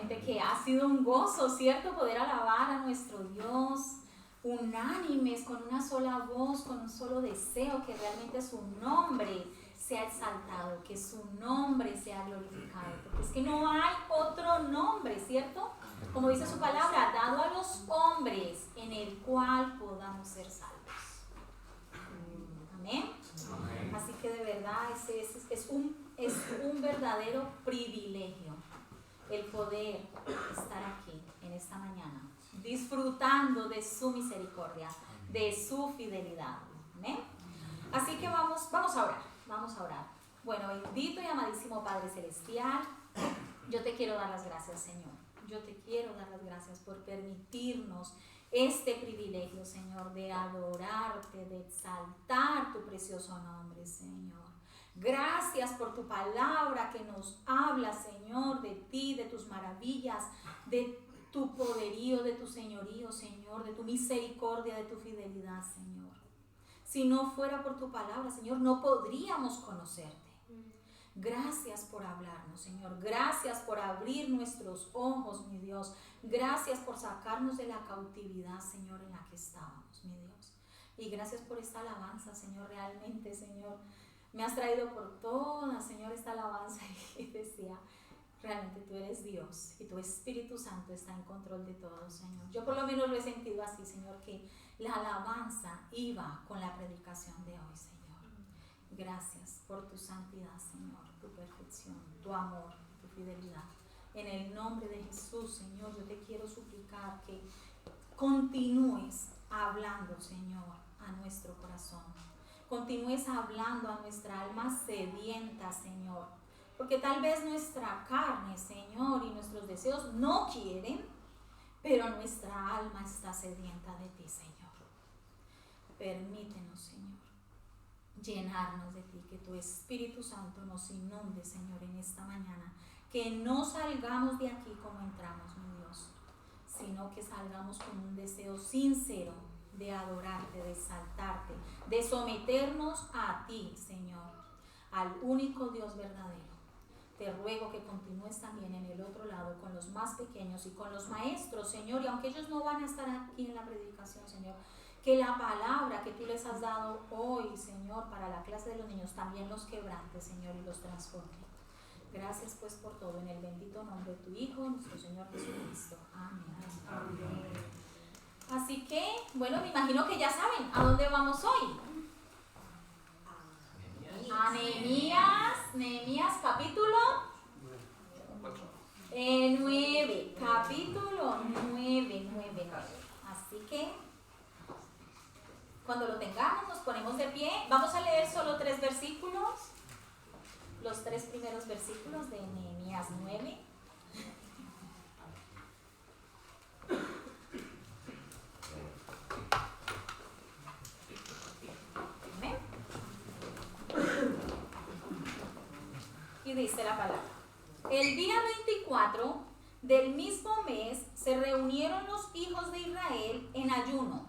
realmente que ha sido un gozo, ¿cierto? Poder alabar a nuestro Dios unánimes, con una sola voz, con un solo deseo, que realmente su nombre sea exaltado, que su nombre sea glorificado, porque es que no hay otro nombre, ¿cierto? Como dice su palabra, dado a los hombres en el cual podamos ser salvos. Amén. Así que de verdad es un verdadero privilegio el poder estar aquí en esta mañana, disfrutando de su misericordia, de su fidelidad. Amén. Así que vamos a orar. Bueno, bendito y amadísimo Padre Celestial, yo te quiero dar las gracias, Señor. Yo te quiero dar las gracias por permitirnos este privilegio, Señor, de adorarte, de exaltar tu precioso nombre, Señor. Gracias por tu palabra que nos habla, Señor, de ti, de tus maravillas, de tu poderío, de tu señorío, Señor, de tu misericordia, de tu fidelidad, Señor. Si no fuera por tu palabra, Señor, no podríamos conocerte. Gracias por hablarnos, Señor. Gracias por abrir nuestros ojos, mi Dios. Gracias por sacarnos de la cautividad, Señor, en la que estábamos, mi Dios. Y gracias por esta alabanza, Señor, realmente, Señor. Me has traído por toda, Señor, esta alabanza y decía, realmente tú eres Dios y tu Espíritu Santo está en control de todo, Señor. Yo por lo menos lo he sentido así, Señor, que la alabanza iba con la predicación de hoy, Señor. Gracias por tu santidad, Señor, tu perfección, tu amor, tu fidelidad. En el nombre de Jesús, Señor, yo te quiero suplicar que continúes hablando, Señor, a nuestro corazón. Continúes hablando a nuestra alma sedienta, Señor. Porque tal vez nuestra carne, Señor, y nuestros deseos no quieren, pero nuestra alma está sedienta de ti, Señor. Permítenos, Señor, llenarnos de ti, que tu Espíritu Santo nos inunde, Señor, en esta mañana, que no salgamos de aquí como entramos, mi Dios, sino que salgamos con un deseo sincero de adorarte, de exaltarte, de someternos a ti, Señor, al único Dios verdadero. Te ruego que continúes también en el otro lado con los más pequeños y con los maestros, Señor, y aunque ellos no van a estar aquí en la predicación, Señor, que la palabra que tú les has dado hoy, Señor, para la clase de los niños, también los quebrante, Señor, y los transforme. Gracias pues por todo, en el bendito nombre de tu Hijo, nuestro Señor Jesucristo. Amén. Amén. Así que, bueno, me imagino que ya saben a dónde vamos hoy. A Nehemías capítulo 9, capítulo 9. Así que cuando lo tengamos nos ponemos de pie. Vamos a leer solo 3 versículos, los 3 primeros versículos de Nehemías 9. Y dice la palabra: el día 24 del mismo mes se reunieron los hijos de Israel en ayuno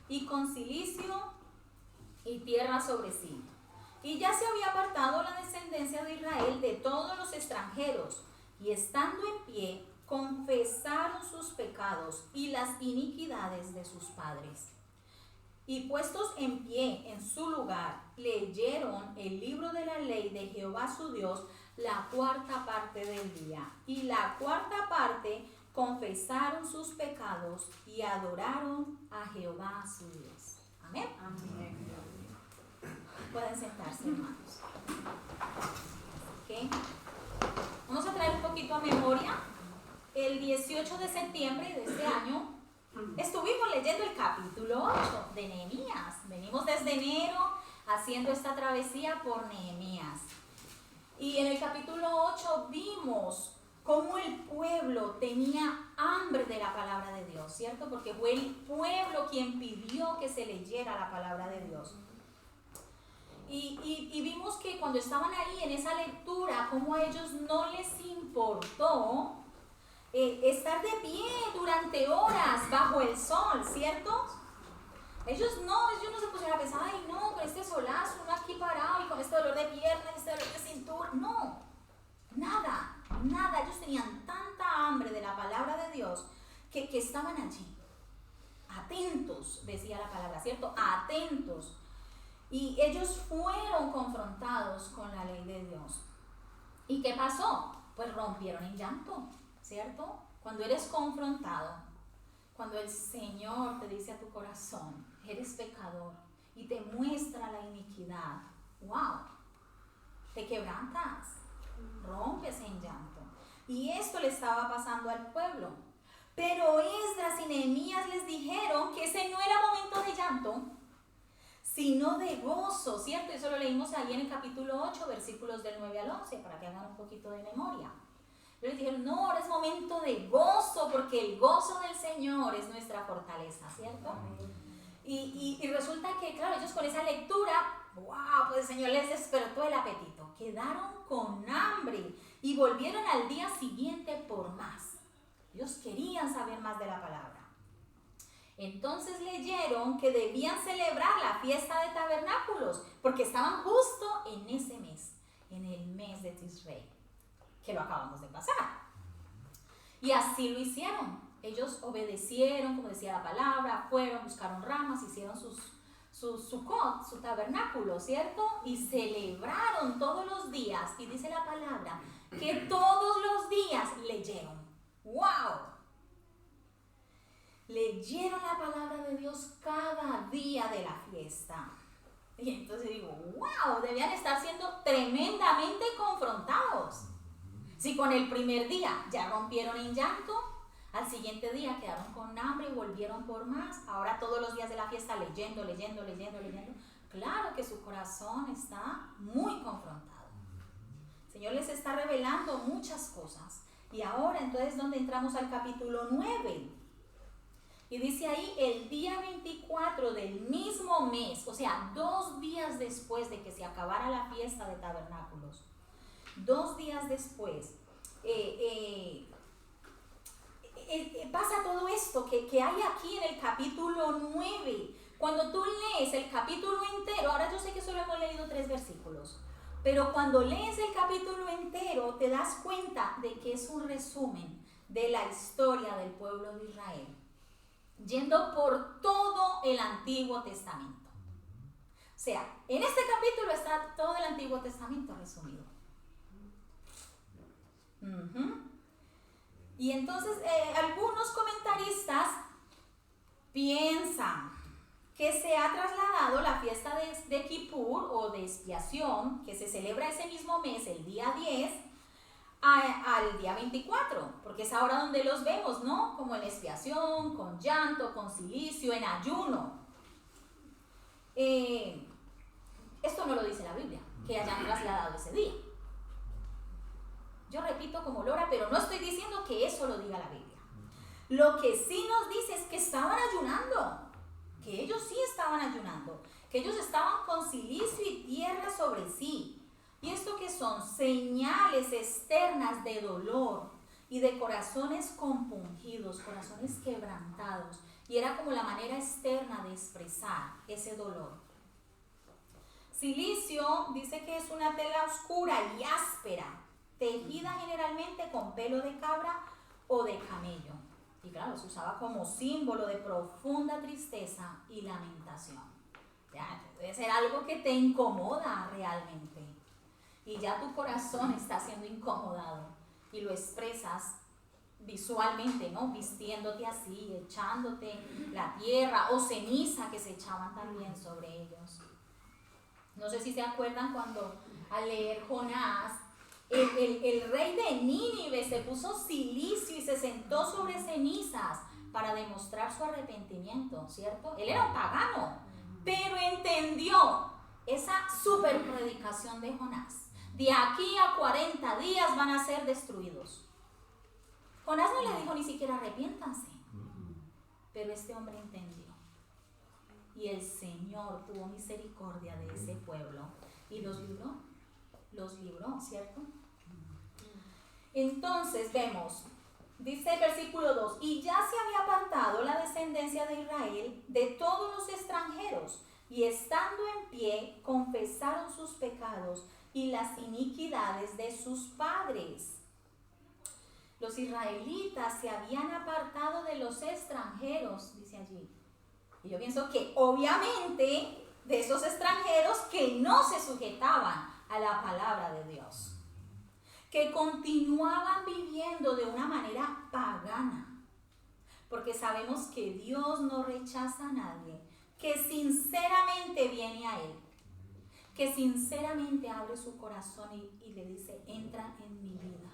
y con cilicio y tierra sobre sí. Y ya se había apartado la descendencia de Israel de todos los extranjeros, y estando en pie, confesaron sus pecados y las iniquidades de sus padres. Y puestos en pie en su lugar, leyeron el libro de la ley de Jehová su Dios la 4ª parte del día. Y la 4ª parte confesaron sus pecados y adoraron a Jehová su Dios. Amén. Amén. Pueden sentarse, hermanos. ¿Okay? Vamos a traer un poquito a memoria. El 18 de septiembre de este año estuvimos leyendo el capítulo 8 de Nehemías. Venimos desde enero haciendo esta travesía por Nehemías. Y en el capítulo 8 vimos cómo el pueblo tenía hambre de la palabra de Dios, ¿cierto? Porque fue el pueblo quien pidió que se leyera la palabra de Dios. Y vimos que cuando estaban ahí en esa lectura, como a ellos no les importó estar de pie durante horas bajo el sol, ¿cierto? Ellos no se pusieron a pensar, ay no, con este solazo, uno aquí parado y con este dolor de piernas, este dolor de cintura. No, nada, ellos tenían tanta hambre de que estaban allí. Atentos, decía la palabra, ¿cierto? Atentos. Y ellos fueron confrontados con la ley de Dios. ¿Y qué pasó? Pues rompieron en llanto, ¿cierto? Cuando eres confrontado, cuando el Señor te dice a tu corazón, eres pecador, y te muestra la iniquidad, ¡wow! Te quebrantas, rompes en llanto. Y esto le estaba pasando al pueblo. Pero Esdras y Nehemías les dijeron que ese no era momento de llanto, sino de gozo, ¿cierto? Eso lo leímos ahí en el capítulo 8, versículos del 9 al 11, para que hagan un poquito de memoria. Pero les dijeron, no, ahora es momento de gozo, porque el gozo del Señor es nuestra fortaleza, ¿cierto? Y resulta que, claro, ellos con esa lectura, wow, pues el Señor les despertó el apetito. Quedaron con hambre y volvieron al día siguiente por más. Ellos querían saber más de la palabra. Entonces leyeron que debían celebrar la fiesta de tabernáculos, porque estaban justo en ese mes, en el mes de Tisrei, que lo acabamos de pasar. Y así lo hicieron. Ellos obedecieron, como decía la palabra, fueron, buscaron ramas, hicieron su sukkot, su tabernáculo, ¿cierto? Y celebraron todos los días. Y dice la palabra que todos los días leyeron. ¡Wow! Leyeron la palabra de Dios cada día de la fiesta. Y entonces digo, wow, debían estar siendo tremendamente confrontados. Si con el primer día ya rompieron en llanto, al siguiente día quedaron con hambre y volvieron por más. Ahora todos los días de la fiesta leyendo. Claro que su corazón está muy confrontado. El Señor les está revelando muchas cosas. Y ahora entonces donde entramos al capítulo 9. Y dice ahí, el día 24 del mismo mes, o sea, 2 días después de que se acabara la fiesta de tabernáculos, 2 días después, pasa todo esto que hay aquí en el capítulo 9. Cuando tú lees el capítulo entero, ahora yo sé que solo hemos leído 3 versículos, pero cuando lees el capítulo entero te das cuenta de que es un resumen de la historia del pueblo de Israel, yendo por todo el Antiguo Testamento. O sea, en este capítulo está todo el Antiguo Testamento resumido. Y entonces algunos comentaristas piensan que se ha trasladado la fiesta de Kippur o de expiación, que se celebra ese mismo mes, el día 10, al día 24, porque es ahora donde los vemos, ¿no? Como en expiación, con llanto, con cilicio, en ayuno. Esto no lo dice la Biblia, que hayan trasladado ese día. Yo repito como lora, pero no estoy diciendo que eso lo diga la Biblia. Lo que sí nos dice es que estaban ayunando, que ellos sí estaban ayunando, que ellos estaban con cilicio y tierra sobre sí. ¿Y esto qué son? Señales externas de dolor y de corazones compungidos, corazones quebrantados. Y era como la manera externa de expresar ese dolor. Cilicio dice que es una tela oscura y áspera, tejida generalmente con pelo de cabra o de camello. Y claro, se usaba como símbolo de profunda tristeza y lamentación. Ya, debe ser algo que te incomoda realmente. Y ya tu corazón está siendo incomodado y lo expresas visualmente, ¿no? Vistiéndote así, echándote la tierra o ceniza que se echaban también sobre ellos. No sé si se acuerdan cuando al leer Jonás, el rey de Nínive se puso cilicio y se sentó sobre cenizas para demostrar su arrepentimiento, ¿cierto? Él era un pagano, pero entendió esa super predicación de Jonás. De aquí a 40 días van a ser destruidos. Jonás no le dijo ni siquiera arrepiéntanse, pero este hombre entendió. Y el Señor tuvo misericordia de ese pueblo y los libró, ¿cierto? Entonces vemos, dice el versículo 2, y ya se había apartado la descendencia de Israel de todos los extranjeros, y estando en pie, confesaron sus pecados y las iniquidades de sus padres. Los israelitas se habían apartado de los extranjeros, dice allí. Y yo pienso que obviamente de esos extranjeros que no se sujetaban a la palabra de Dios, que continuaban viviendo de una manera pagana, porque sabemos que Dios no rechaza a nadie, que sinceramente viene a Él, que sinceramente abre su corazón y le dice, entra en mi vida.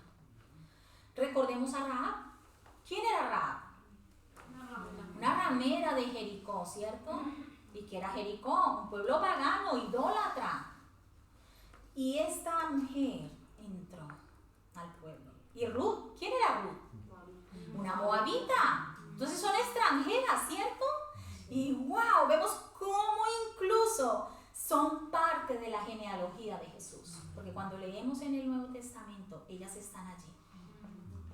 Recordemos a Rahab. ¿Quién era Rahab? Una ramera de Jericó, ¿cierto? ¿Y qué era Jericó? Un pueblo pagano, idólatra. Y esta mujer entró al pueblo. ¿Y Ruth? ¿Quién era Ruth? Una moabita. Entonces son extranjeras, ¿cierto? Y wow, vemos cómo incluso son parte de la genealogía de Jesús. Porque cuando leemos en el Nuevo Testamento, ellas están allí.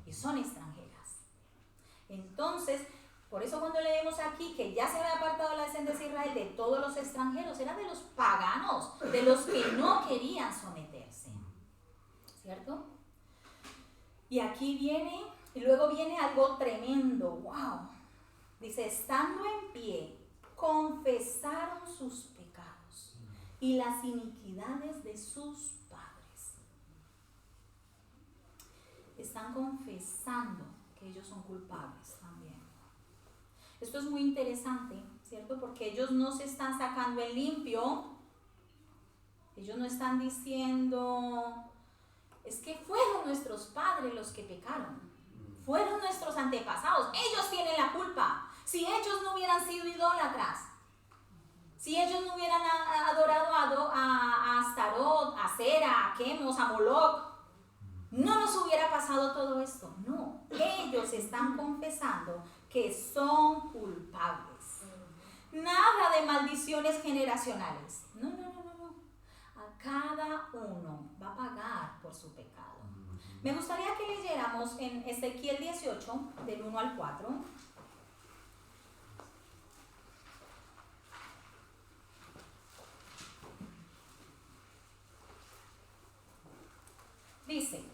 Y son extranjeras. Entonces, por eso cuando leemos aquí que ya se había apartado la descendencia de Israel de todos los extranjeros, era de los paganos, de los que no querían someterse. ¿Cierto? Y aquí viene, y luego viene algo tremendo. ¡Wow! Dice, estando en pie, confesaron sus pecados y las iniquidades de sus padres. Están confesando que ellos son culpables también. Esto es muy interesante, ¿cierto? Porque ellos no se están sacando en limpio. Ellos no están diciendo, es que fueron nuestros padres los que pecaron. Fueron nuestros antepasados. Ellos tienen la culpa. Si ellos no hubieran sido idólatras, si ellos no hubieran adorado a Astarot, a Sera, a Quemos, a Moloch, no nos hubiera pasado todo esto. No, ellos están confesando que son culpables. Nada de maldiciones generacionales. No. A cada uno va a pagar por su pecado. Me gustaría que leyéramos en Ezequiel 18, del 1 al 4. Dice,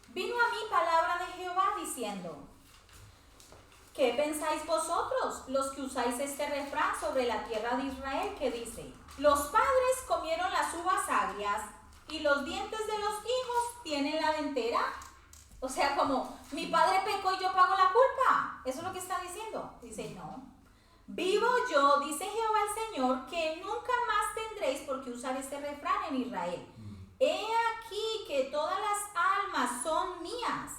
vino a mí palabra de Jehová diciendo, ¿qué pensáis vosotros, los que usáis este refrán sobre la tierra de Israel, que dice, los padres comieron las uvas agrias y los dientes de los hijos tienen la dentera? O sea, como, mi padre pecó y yo pago la culpa. Eso es lo que está diciendo. Dice, no. Vivo yo, dice Jehová el Señor, que nunca más tendréis por qué usar este refrán en Israel. He aquí que todas las almas son mías.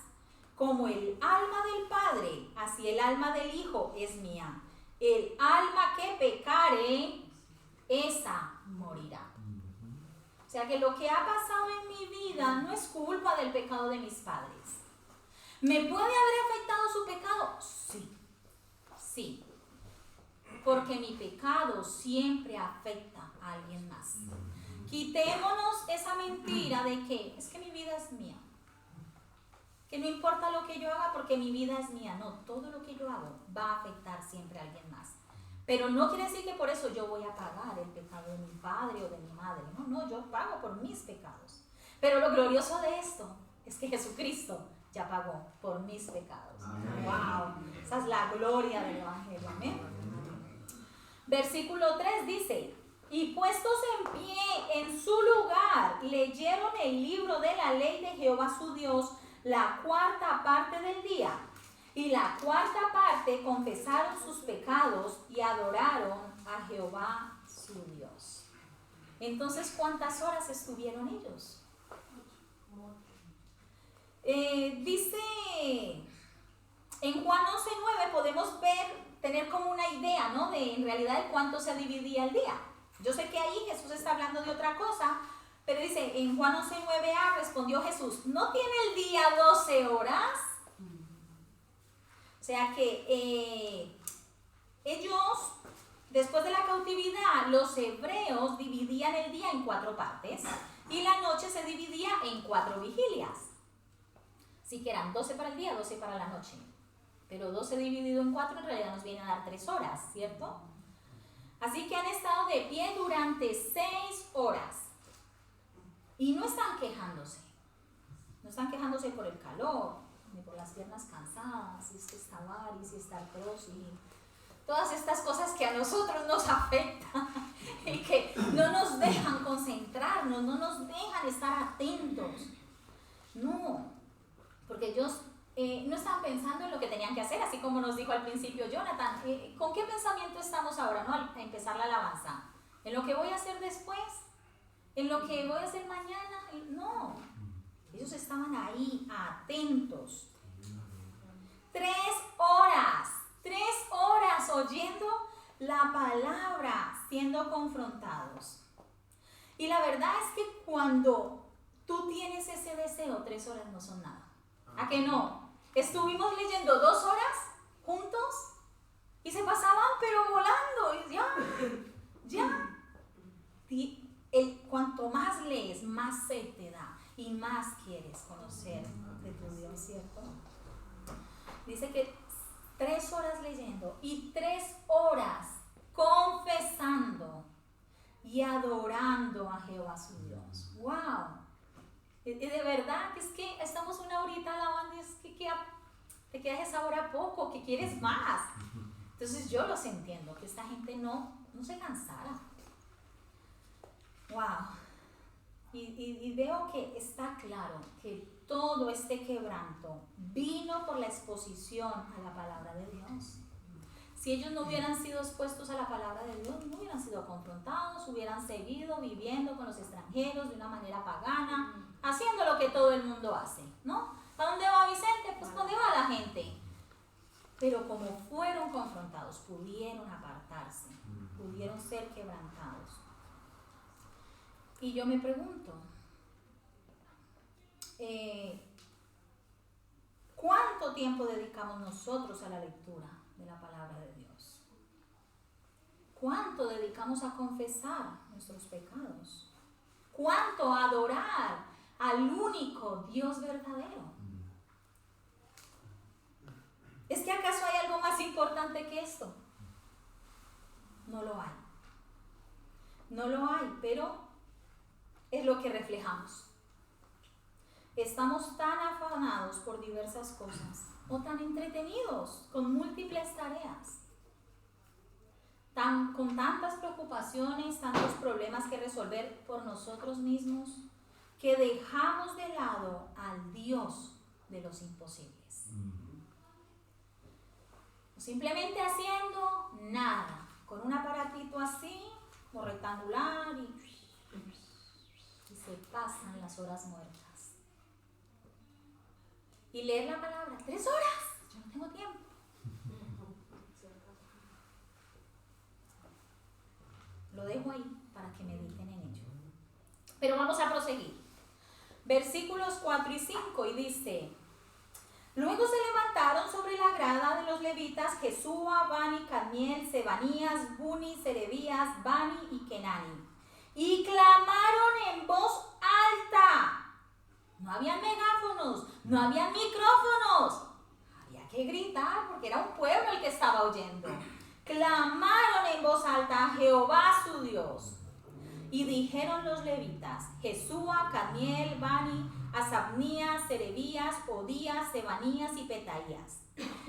Como el alma del Padre, así el alma del Hijo es mía. El alma que pecare, esa morirá. O sea que lo que ha pasado en mi vida no es culpa del pecado de mis padres. ¿Me puede haber afectado su pecado? Sí. Porque mi pecado siempre afecta a alguien más. Quitémonos esa mentira de que es que mi vida es mía. Que no importa lo que yo haga porque mi vida es mía. No, todo lo que yo hago va a afectar siempre a alguien más. Pero no quiere decir que por eso yo voy a pagar el pecado de mi padre o de mi madre. No, yo pago por mis pecados. Pero lo glorioso de esto es que Jesucristo ya pagó por mis pecados. Amén. ¡Wow! Esa es la gloria del Evangelio. Amén. Versículo 3 dice, y puestos en pie en su lugar, leyeron el libro de la ley de Jehová su Dios la cuarta parte del día. Y la cuarta parte confesaron sus pecados y adoraron a Jehová su Dios. Entonces, ¿cuántas horas estuvieron ellos? Dice en Juan 11:9 podemos tener como una idea, ¿no? De en realidad de cuánto se dividía el día. Yo sé que ahí Jesús está hablando de otra cosa, pero dice en Juan 11:9a respondió Jesús, ¿no tiene el día 12 horas? O sea que ellos, después de la cautividad, los hebreos dividían el día en 4 partes y la noche se dividía en 4 vigilias. Así que eran 12 para el día, 12 para la noche. Pero 12 dividido en 4 en realidad nos viene a dar 3 horas, ¿cierto? Así que han estado de pie durante 6 horas. Y no están quejándose. No están quejándose por el calor, ni por las piernas cansadas, y es que está varis, y está artrosis, y todas estas cosas que a nosotros nos afectan y que no nos dejan concentrarnos, no nos dejan estar atentos. No, porque ellos no estaban pensando en lo que tenían que hacer, así como nos dijo al principio Jonathan. ¿Con qué pensamiento estamos ahora, no? Al empezar la alabanza. ¿En lo que voy a hacer después? ¿En lo que voy a hacer mañana? No. Ellos estaban ahí, atentos. 3 horas oyendo la palabra, siendo confrontados. Y la verdad es que cuando tú tienes ese deseo, 3 horas no son nada. ¿A qué no? Estuvimos leyendo 2 horas juntos y se pasaban pero volando. Y ya. Cuanto más lees, más sed te da y más quieres conocer de tu Dios, ¿cierto? Dice que 3 horas leyendo y 3 horas confesando y adorando a Jehová su Dios. ¡Wow! Y de verdad que es que estamos una horita alabando y es que te queda esa hora poco, que quieres más. Entonces yo los entiendo, que esta gente no se cansara. ¡Wow! Y veo que está claro que todo este quebranto vino por la exposición a la palabra de Dios. Si ellos no hubieran sido expuestos a la palabra de Dios, no hubieran sido confrontados, hubieran seguido viviendo con los extranjeros de una manera pagana, haciendo lo que todo el mundo hace, ¿no? ¿Para dónde va Vicente? Pues ¿para dónde va la gente? Pero como fueron confrontados, pudieron apartarse, pudieron ser quebrantados. Y yo me pregunto, ¿cuánto tiempo dedicamos nosotros a la lectura de la palabra de Dios? ¿Cuánto dedicamos a confesar nuestros pecados? ¿Cuánto a adorar al único Dios verdadero? ¿Es que acaso hay algo más importante que esto? No lo hay. No lo hay, pero es lo que reflejamos. Estamos tan afanados por diversas cosas o tan entretenidos con múltiples tareas, con tantas preocupaciones, tantos problemas que resolver por nosotros mismos, que dejamos de lado al Dios de los imposibles. Simplemente haciendo nada, con un aparatito así, o rectangular, y se pasan las horas muertas. Y leer la palabra, 3 horas, yo no tengo tiempo. Lo dejo ahí para que mediten en ello. Pero vamos a proseguir. Versículos 4 y 5, y dice: luego se levantaron sobre la grada de los levitas Jesúa, Bani, Cadmiel, Sebanías, Buni, Serebías, Bani y Kenani, y clamaron en voz alta. No había megáfonos, no había micrófonos. Había que gritar porque era un pueblo el que estaba oyendo. Clamaron en voz alta a Jehová su Dios. Y dijeron los levitas, Jesúa, Cadmiel, Bani, Asabnías, Serebías, Odías, Sebanías y Petaías: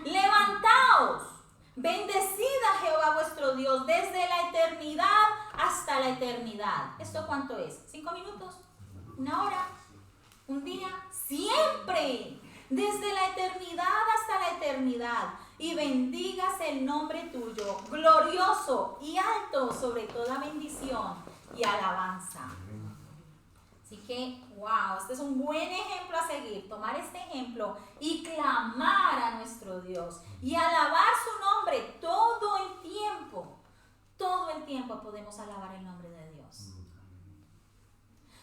levantaos, bendecid a Jehová vuestro Dios desde la eternidad hasta la eternidad. ¿Esto cuánto es? 5 minutos, 1 hora, un día, siempre, desde la eternidad hasta la eternidad. Y bendigas el nombre tuyo, glorioso y alto sobre toda bendición y alabanza. Así que, wow, este es un buen ejemplo a seguir. Tomar este ejemplo y clamar a nuestro Dios y alabar su nombre todo el tiempo. Todo el tiempo podemos alabar el nombre de Dios.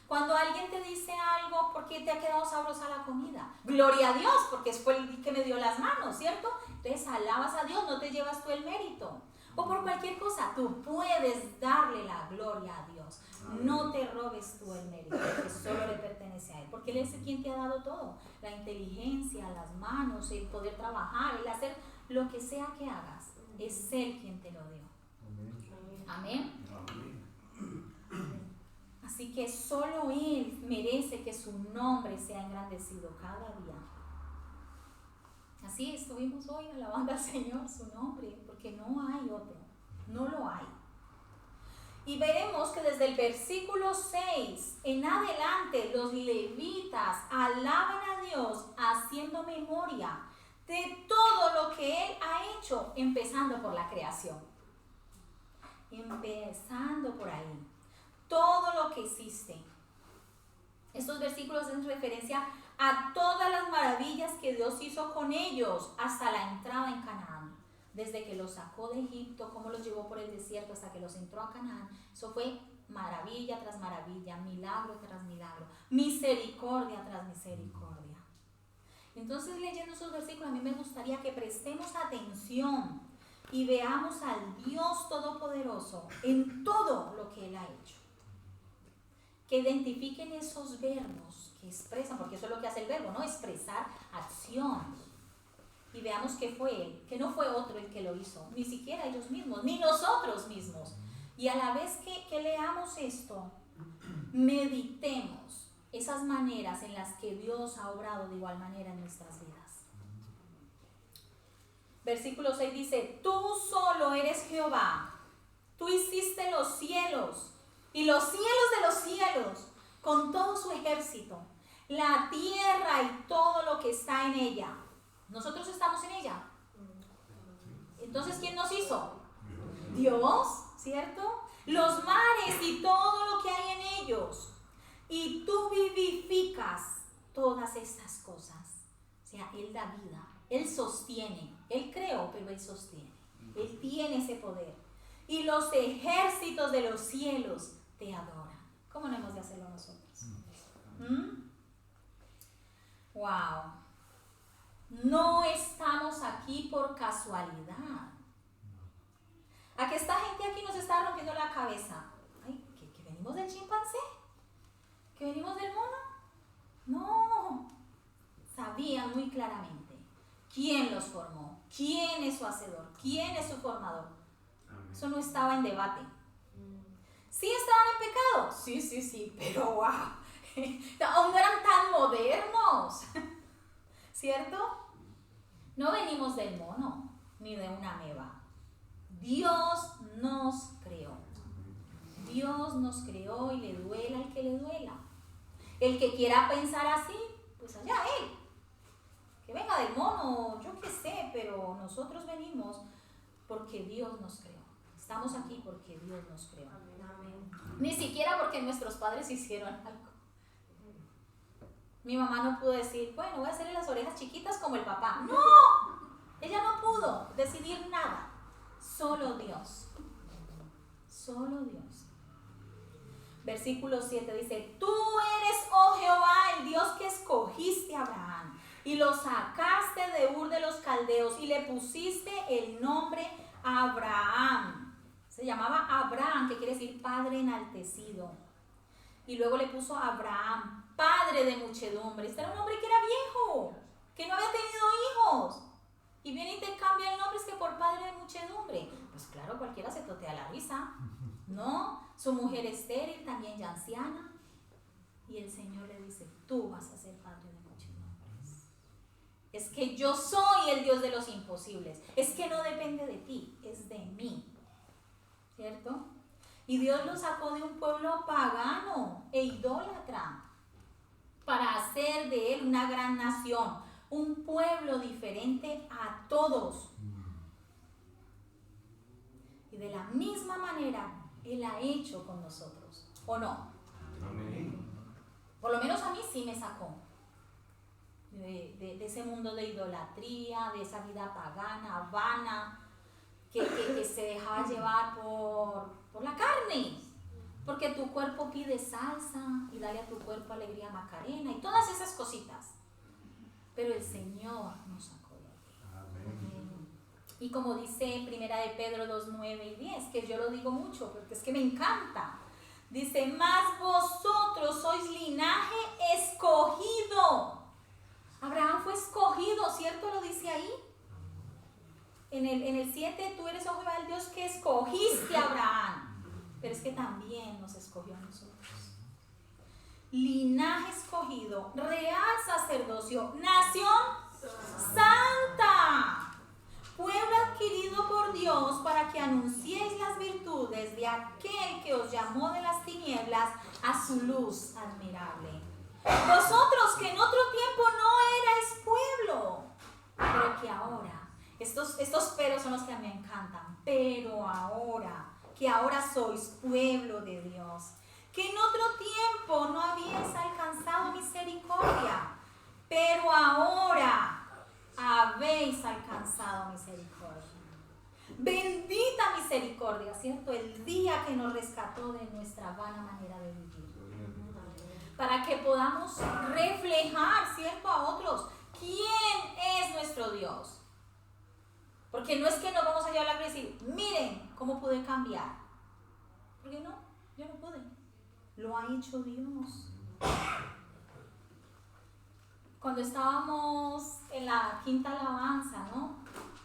Cuando alguien te dice algo, ¿por qué te ha quedado sabrosa la comida? Gloria a Dios, porque fue el que me dio las manos, ¿cierto? Entonces alabas a Dios, no te llevas tú el mérito. O por cualquier cosa, tú puedes darle la gloria a Dios. No te robes tú el mérito, que solo le pertenece a Él. Porque Él es quien te ha dado todo. La inteligencia, las manos, el poder trabajar, el hacer lo que sea que hagas. Es Él quien te lo dio. Amén. Así que solo Él merece que su nombre sea engrandecido cada día. Así estuvimos hoy alabando al Señor su nombre, porque no hay otro, no lo hay. Y veremos que desde el versículo 6 en adelante los levitas alaban a Dios haciendo memoria de todo lo que Él ha hecho, empezando por la creación. Empezando por ahí. Todo lo que existe. Estos versículos hacen referencia a todas las maravillas que Dios hizo con ellos hasta la entrada en Canaán. Desde que los sacó de Egipto, cómo los llevó por el desierto hasta que los entró a Canaán. Eso fue maravilla tras maravilla, milagro tras milagro, misericordia tras misericordia. Entonces, leyendo esos versículos, a mí me gustaría que prestemos atención y veamos al Dios Todopoderoso en todo lo que Él ha hecho. Que identifiquen esos verbos que expresan, porque eso es lo que hace el verbo, ¿no? Expresar acción. Y veamos que fue Él, que no fue otro el que lo hizo, ni siquiera ellos mismos, ni nosotros mismos. Y a la vez que leamos esto, meditemos esas maneras en las que Dios ha obrado de igual manera en nuestras vidas. Versículo 6 dice: tú solo eres Jehová, tú hiciste los cielos y los cielos de los cielos con todo su ejército, la tierra y todo lo que está en ella. Nosotros estamos en ella. Entonces, ¿quién nos hizo? Dios, ¿cierto? Los mares y todo lo que hay en ellos. Y tú vivificas todas estas cosas. O sea, Él da vida, Él sostiene. Él creó, pero Él sostiene. Él tiene ese poder. Y los ejércitos de los cielos te adoran. ¿Cómo no hemos de hacerlo nosotros? ¡Wow! No estamos aquí por casualidad. ¿A que esta gente aquí nos está rompiendo la cabeza? Ay, ¿que venimos del chimpancé? ¿Que venimos del mono? No. Sabían muy claramente quién los formó, quién es su hacedor, quién es su formador. Eso no estaba en debate. ¿Sí estaban en pecado? Sí, pero wow. Aún no eran tan modernos. ¿Cierto? No venimos del mono, ni de una ameba. Dios nos creó. Dios nos creó y le duela al que le duela. El que quiera pensar así, pues allá él. Que venga del mono, yo qué sé, pero nosotros venimos porque Dios nos creó. Estamos aquí porque Dios nos creó. Amén. Ni siquiera porque nuestros padres hicieron algo. Mi mamá no pudo decir, bueno, voy a hacerle las orejas chiquitas como el papá. ¡No! Ella no pudo decidir nada. Solo Dios. Solo Dios. Versículo 7 dice: tú eres, oh Jehová, el Dios que escogiste a Abraham y lo sacaste de Ur de los Caldeos y le pusiste el nombre Abraham. Se llamaba Abraham, que quiere decir padre enaltecido. Y luego le puso Abraham, padre de muchedumbre. Este era un hombre que era viejo, que no había tenido hijos. Y viene y te cambia el nombre, es que por padre de muchedumbre. Pues claro, cualquiera se totea la risa, ¿no? Su mujer estéril, también ya anciana. Y el Señor le dice: tú vas a ser padre de muchedumbres. Es que yo soy el Dios de los imposibles. Es que no depende de ti, es de mí. ¿Cierto? Y Dios lo sacó de un pueblo pagano e idólatra para hacer de él una gran nación, un pueblo diferente a todos. Y de la misma manera Él ha hecho con nosotros, ¿o no? Amén. Por lo menos a mí sí me sacó de ese mundo de idolatría, de esa vida pagana, vana, que se dejaba llevar por la carne. Porque tu cuerpo pide salsa y dale a tu cuerpo alegría Macarena y todas esas cositas. Pero el Señor nos sacó de ahí. Amén. Y como dice en 1 de Pedro 2, 9 y 10, que yo lo digo mucho porque es que me encanta. Dice: mas vosotros sois linaje escogido. Abraham fue escogido, ¿cierto? Lo dice ahí. En el 7, tú eres, oh Jehová, el Dios que escogiste a Abraham. Pero es que también nos escogió a nosotros. Linaje escogido, real sacerdocio, nación santa. aquel que os llamó de las tinieblas a su luz admirable. Vosotros que en otro tiempo no erais pueblo, pero que ahora, estos peros son los que a mí me encantan, pero ahora, que ahora sois pueblo de Dios, que en otro tiempo no habíais alcanzado misericordia, pero ahora habéis alcanzado misericordia. Bendita misericordia, ¿cierto? El día que nos rescató de nuestra vana manera de vivir. Para que podamos reflejar, ¿cierto?, a otros quién es nuestro Dios. Porque no es que nos vamos a llevar a la gloria y decir, miren cómo pude cambiar. Porque no, yo no pude. Lo ha hecho Dios. Cuando estábamos en la quinta alabanza, ¿no?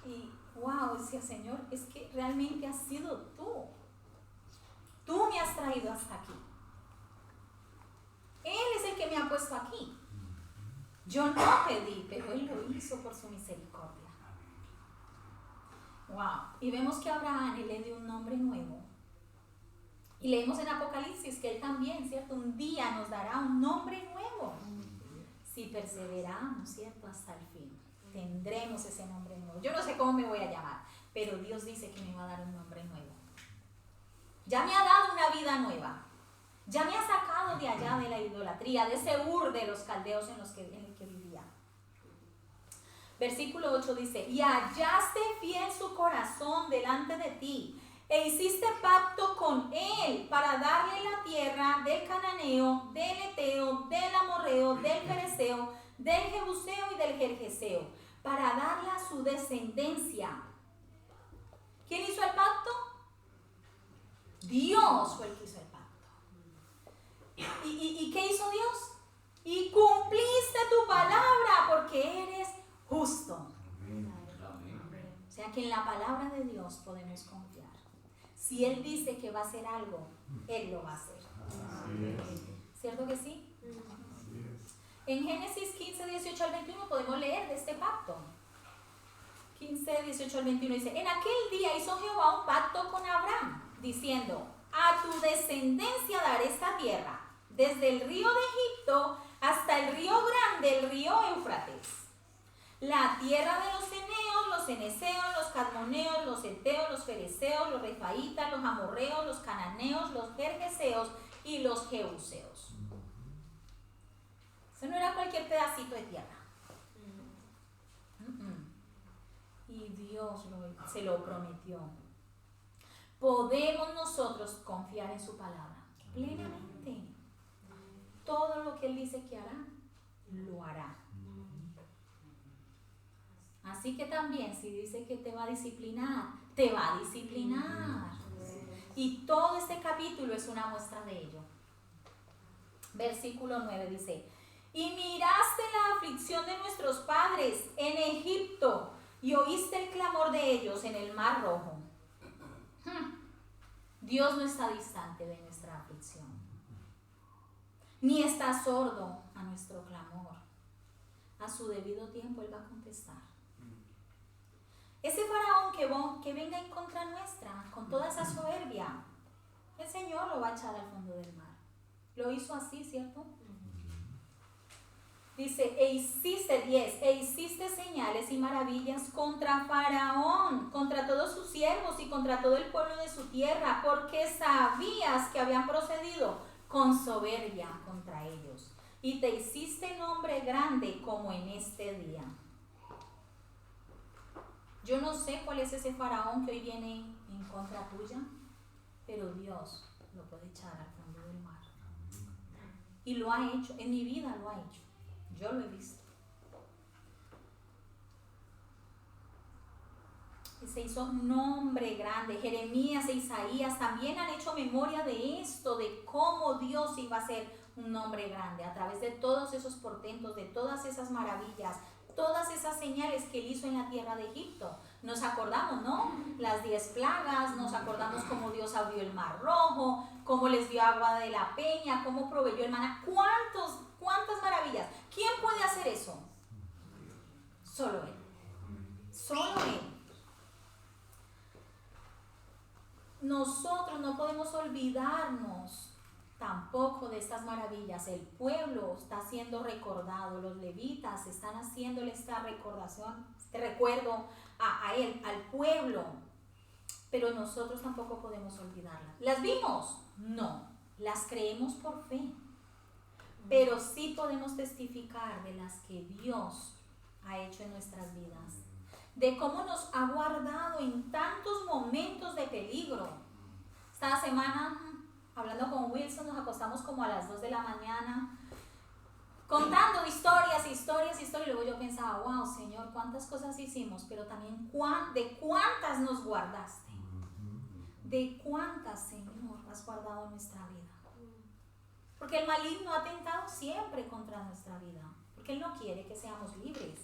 Y wow, decía, Señor, es que realmente has sido tú. Tú me has traído hasta aquí. Él es el que me ha puesto aquí. Yo no pedí, pero Él lo hizo por su misericordia. Wow. Y vemos que Abraham, Él le dio un nombre nuevo. Y leemos en Apocalipsis que Él también, ¿cierto? Un día nos dará un nombre nuevo. Si perseveramos, ¿cierto? Hasta el fin. Tendremos ese nombre nuevo. Yo no sé cómo me voy a llamar, pero Dios dice que me va a dar un nombre nuevo. Ya me ha dado una vida nueva. Ya me ha sacado de allá de la idolatría, de ese Ur de los caldeos en el que vivía. Versículo 8 dice, y hallaste fiel su corazón delante de ti, e hiciste pacto con él para darle la tierra del cananeo, del eteo, del amorreo, del fereceo, del jebuseo y del gergeseo, para darla a su descendencia. ¿Quién hizo el pacto? Dios fue el que hizo el pacto. ¿Y qué hizo Dios? Y cumpliste tu palabra porque eres justo. O sea que en la palabra de Dios podemos confiar. Si Él dice que va a hacer algo, Él lo va a hacer. ¿Cierto que sí? En Génesis 15, 18 al 21 podemos leer de este pacto. 15, 18 al 21 dice, en aquel día hizo Jehová un pacto con Abraham, diciendo, a tu descendencia daré esta tierra, desde el río de Egipto hasta el río grande, el río Éufrates. La tierra de los eneos, los eneseos, los cadmoneos, los eteos, los fereceos, los refaitas, los amorreos, los cananeos, los gergeseos y los jebuseos. Eso no era cualquier pedacito de tierra. Y Dios se lo prometió. Podemos nosotros confiar en su palabra plenamente. Todo lo que Él dice que hará, lo hará. Así que también, si dice que te va a disciplinar, te va a disciplinar. Y todo este capítulo es una muestra de ello. Versículo 9 dice, y miraste la aflicción de nuestros padres en Egipto, y oíste el clamor de ellos en el Mar Rojo. Dios no está distante de nuestra aflicción, ni está sordo a nuestro clamor. A su debido tiempo Él va a contestar. Ese faraón que venga en contra nuestra, con toda esa soberbia, el Señor lo va a echar al fondo del mar. Lo hizo así, ¿cierto? Dice, e hiciste señales y maravillas contra Faraón, contra todos sus siervos y contra todo el pueblo de su tierra, porque sabías que habían procedido con soberbia contra ellos. Y te hiciste nombre grande como en este día. Yo no sé cuál es ese faraón que hoy viene en contra tuya, pero Dios lo puede echar al fondo del mar. Y lo ha hecho, en mi vida lo ha hecho. Yo lo he visto. Y se hizo nombre grande. Jeremías e Isaías también han hecho memoria de esto, de cómo Dios iba a hacer un nombre grande a través de todos esos portentos, de todas esas maravillas, todas esas señales que Él hizo en la tierra de Egipto. Nos acordamos, ¿no? Las 10 plagas, nos acordamos cómo Dios abrió el Mar Rojo, cómo les dio agua de la peña, cómo proveyó el maná. ¿Cuántas maravillas? ¿Quién puede hacer eso? Solo Él. Solo Él. nosotros no podemos olvidarnos tampoco de estas maravillas. El pueblo está siendo recordado, los levitas están haciéndole esta recordación, este recuerdo a él, al pueblo, pero nosotros tampoco podemos olvidarlas. ¿Las vimos? No, las creemos por fe, pero sí podemos testificar de las que Dios ha hecho en nuestras vidas, de cómo nos ha guardado en tantos momentos de peligro. Esta semana, hablando con Wilson, nos acostamos como a las 2 de la mañana, contando historias, y luego yo pensaba, wow, Señor, cuántas cosas hicimos, pero también de cuántas nos guardaste, de cuántas, Señor, has guardado nuestra vida. Porque el maligno ha tentado siempre contra nuestra vida, porque Él no quiere que seamos libres.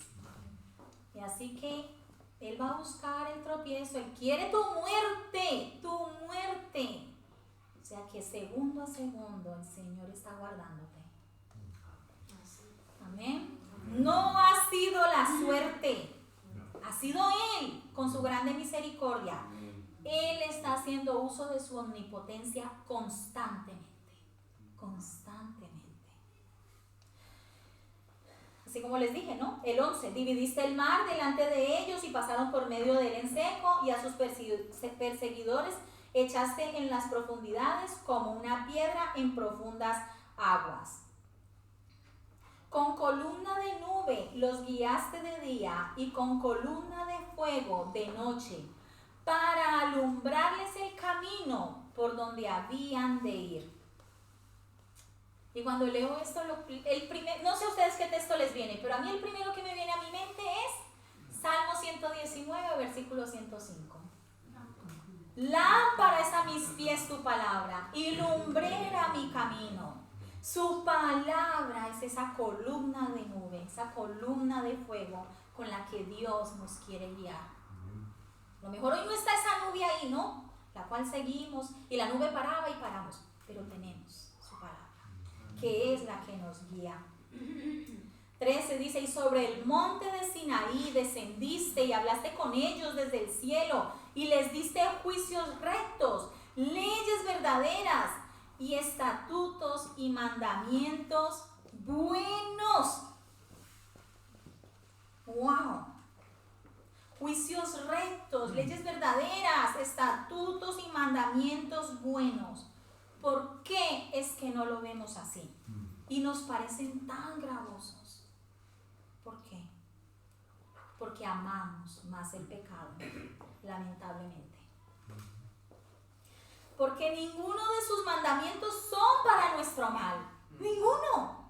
Y así que Él va a buscar el tropiezo, Él quiere tu muerte. O sea que segundo a segundo el Señor está guardándote. Amén. No ha sido la suerte, ha sido Él con su grande misericordia. Él está haciendo uso de su omnipotencia constantemente. Así como les dije, ¿no? El 11, dividiste el mar delante de ellos y pasaron por medio de él en seco, y a sus perseguidores echaste en las profundidades como una piedra en profundas aguas. Con columna de nube los guiaste de día y con columna de fuego de noche, para alumbrarles el camino por donde habían de ir. Y cuando leo esto, no sé a ustedes qué texto les viene, pero a mí el primero que me viene a mi mente es Salmo 119, versículo 105. Lámpara es a mis pies tu palabra y lumbrera mi camino. Su palabra es esa columna de nube, esa columna de fuego con la que Dios nos quiere guiar. A lo mejor hoy no está esa nube ahí, ¿no? La cual seguimos y la nube paraba y paramos, pero tenemos su palabra, que es la que nos guía. 13 dice, y sobre el monte de Sinaí descendiste y hablaste con ellos desde el cielo y les diste juicios rectos, leyes verdaderas y estatutos y mandamientos buenos. ¡Wow! Juicios rectos, leyes verdaderas, estatutos y mandamientos buenos. ¿Por qué es que no lo vemos así? Y nos parecen tan gravosos. ¿Por qué? Porque amamos más el pecado, lamentablemente. Porque ninguno de sus mandamientos son para nuestro mal. Ninguno.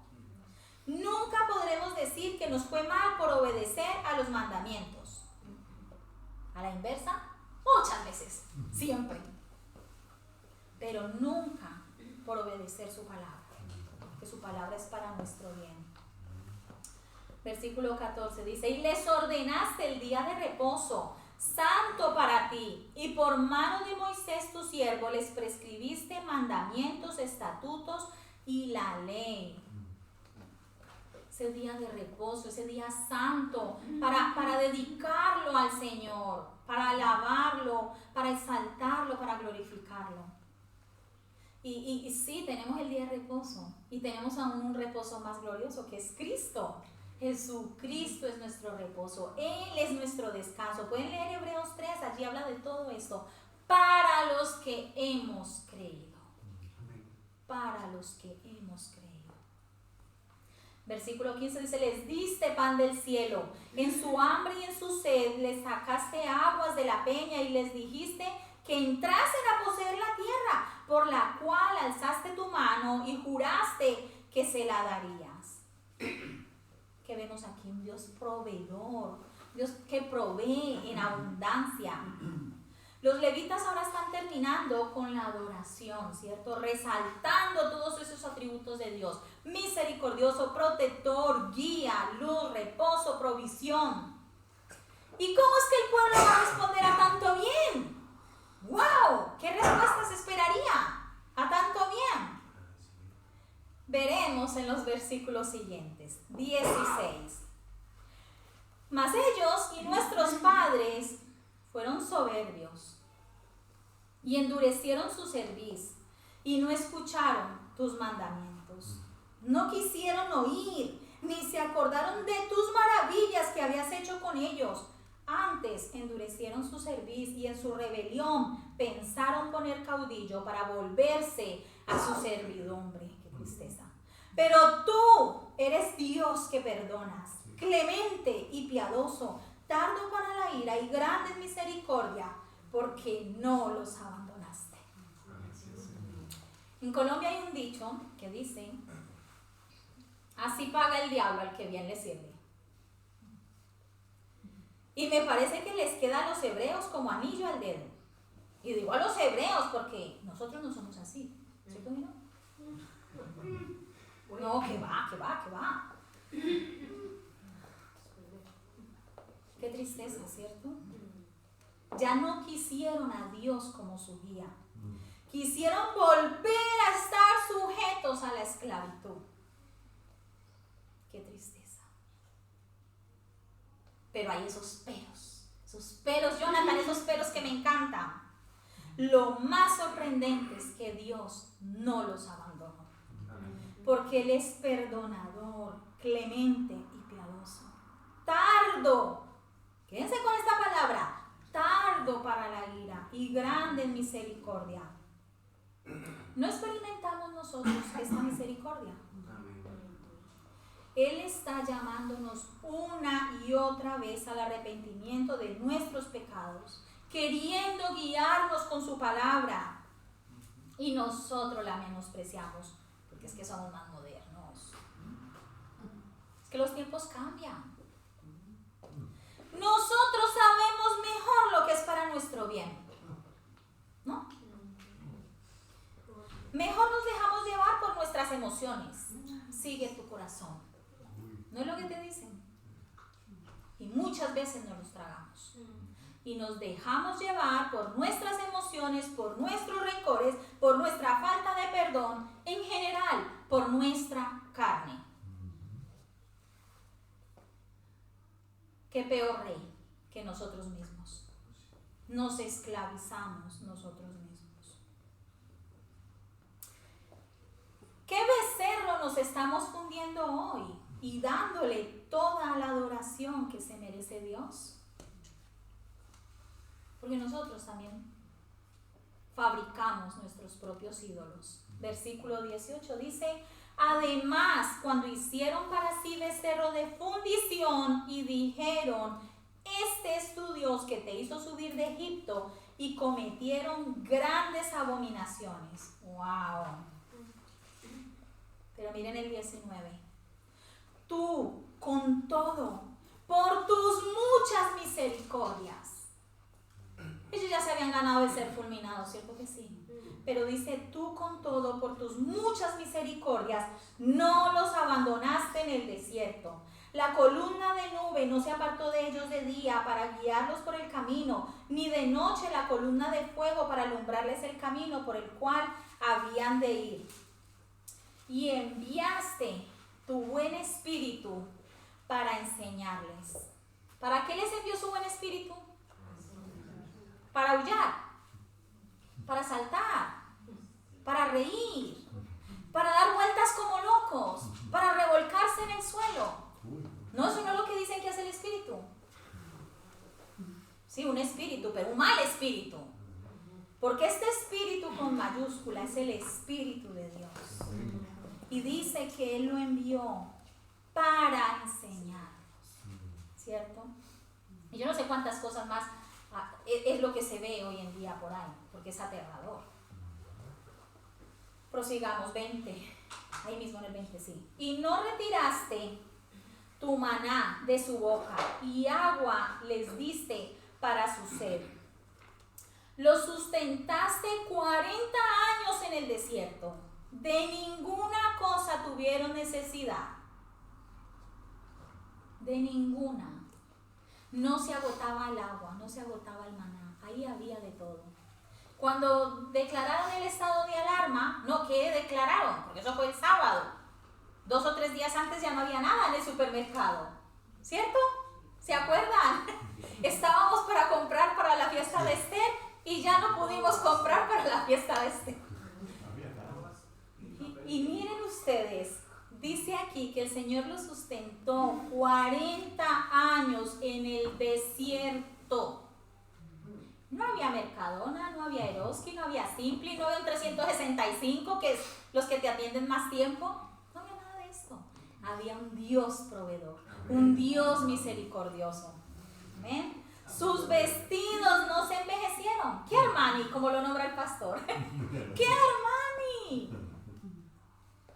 Nunca podremos decir que nos fue mal por obedecer a los mandamientos. A la inversa, muchas veces, siempre. Pero nunca por obedecer su palabra, porque su palabra es para nuestro bien. Versículo 14 dice, y les ordenaste el día de reposo, santo para ti, y por mano de Moisés tu siervo les prescribiste mandamientos, estatutos y la ley. Ese día de reposo, ese día santo, para dedicarlo al Señor, para alabarlo, para exaltarlo, para glorificarlo. Y sí, tenemos el día de reposo, y tenemos aún un reposo más glorioso, que es Cristo. Jesucristo es nuestro reposo, Él es nuestro descanso. Pueden leer Hebreos 3, allí habla de todo esto. Para los que hemos creído. Para los que hemos creído. Versículo 15 dice, les diste pan del cielo, en su hambre y en su sed les sacaste aguas de la peña y les dijiste que entrasen a poseer la tierra, por la cual alzaste tu mano y juraste que se la darías. Que vemos aquí un Dios proveedor, Dios que provee en abundancia. Los levitas ahora están terminando con la adoración, ¿cierto? Resaltando todos esos atributos de Dios. Misericordioso, protector, guía, luz, reposo, provisión. ¿Y cómo es que el pueblo va a responder a tanto bien? ¡Wow! ¿Qué respuesta se esperaría a tanto bien? Veremos en los versículos siguientes. 16. Mas ellos y nuestros padres fueron soberbios y endurecieron su cerviz y no escucharon tus mandamientos. No quisieron oír, ni se acordaron de tus maravillas que habías hecho con ellos. Antes endurecieron su cerviz y en su rebelión pensaron poner caudillo para volverse a su servidumbre. Qué tristeza. Pero tú eres Dios que perdonas, clemente y piadoso, tardo para la ira y grande en misericordia, porque no los abandonaste. En Colombia hay un dicho que dice: así paga el diablo al que bien le sirve. Y me parece que les queda a los hebreos como anillo al dedo. Y digo a los hebreos porque nosotros no somos así, ¿cierto, Mino? No, que va. Qué tristeza, ¿cierto? Ya no quisieron a Dios como su guía. Quisieron volver a estar sujetos a la esclavitud. Qué tristeza. Pero hay esos peros, Jonathan, esos peros que me encantan. Lo más sorprendente es que Dios no los abandonó. Porque Él es perdonador, clemente y piadoso. Tardo, quédense con esta palabra, tardo para la ira y grande en misericordia. ¿No experimentamos nosotros esta misericordia? Él está llamándonos una y otra vez al arrepentimiento de nuestros pecados, queriendo guiarnos con su palabra, y nosotros la menospreciamos, porque es que somos más modernos. Es que los tiempos cambian. Nosotros sabemos mejor lo que es para nuestro bien, ¿no? Mejor nos dejamos llevar por nuestras emociones. Sigue tu corazón. ¿No es lo que te dicen? Y muchas veces nos los tragamos. Y nos dejamos llevar por nuestras emociones, por nuestros rencores, por nuestra falta de perdón, en general, por nuestra carne. ¿Qué peor rey que nosotros mismos? Nos esclavizamos nosotros mismos. ¿Qué becerro nos estamos fundiendo hoy y dándole toda la adoración que se merece Dios? Porque nosotros también fabricamos nuestros propios ídolos. Versículo 18 dice: además, cuando hicieron para sí becerro de fundición y dijeron: este es tu Dios que te hizo subir de Egipto, y cometieron grandes abominaciones. ¡Wow! Pero miren el 19. Tú, con todo, por tus muchas misericordias. Ellos ya se habían ganado el ser fulminados, ¿cierto que sí? Pero dice: tú, con todo, por tus muchas misericordias, no los abandonaste en el desierto. La columna de nube no se apartó de ellos de día para guiarlos por el camino, ni de noche la columna de fuego para alumbrarles el camino por el cual habían de ir. Y enviaste tu buen espíritu para enseñarles. ¿Para qué les envió su buen espíritu? Para aullar, para saltar, para reír, para dar vueltas como locos, para revolcarse en el suelo. No, eso no es lo que dicen que hace el espíritu. Sí, un espíritu, pero un mal espíritu. Porque este espíritu con mayúscula es el Espíritu de Dios. Y dice que Él lo envió para enseñarnos, ¿cierto? Y yo no sé cuántas cosas más es lo que se ve hoy en día por ahí, porque es aterrador. Prosigamos, 20, ahí mismo en el 20, sí. Y no retiraste tu maná de su boca, y agua les diste para su sed. Los sustentaste 40 años en el desierto. De ninguna cosa tuvieron necesidad. De ninguna. No se agotaba el agua, no se agotaba el maná. Ahí había de todo. Cuando declararon el estado de alarma, no, ¿qué declararon? Porque eso fue el sábado. 2 o 3 días antes ya no había nada en el supermercado. ¿Cierto? ¿Se acuerdan? Estábamos para comprar para la fiesta de Esther y ya no pudimos comprar fiesta de Esther. Y miren ustedes, dice aquí que el Señor los sustentó 40 años en el desierto. No había Mercadona, no había Eroski, no había Simpli, no había un 365, que es los que te atienden más tiempo. No había nada de esto. Había un Dios proveedor, un Dios misericordioso. Amén. Sus vestidos no se envejecieron. ¿Qué Armani? Como lo nombra el pastor. ¿Qué Armani?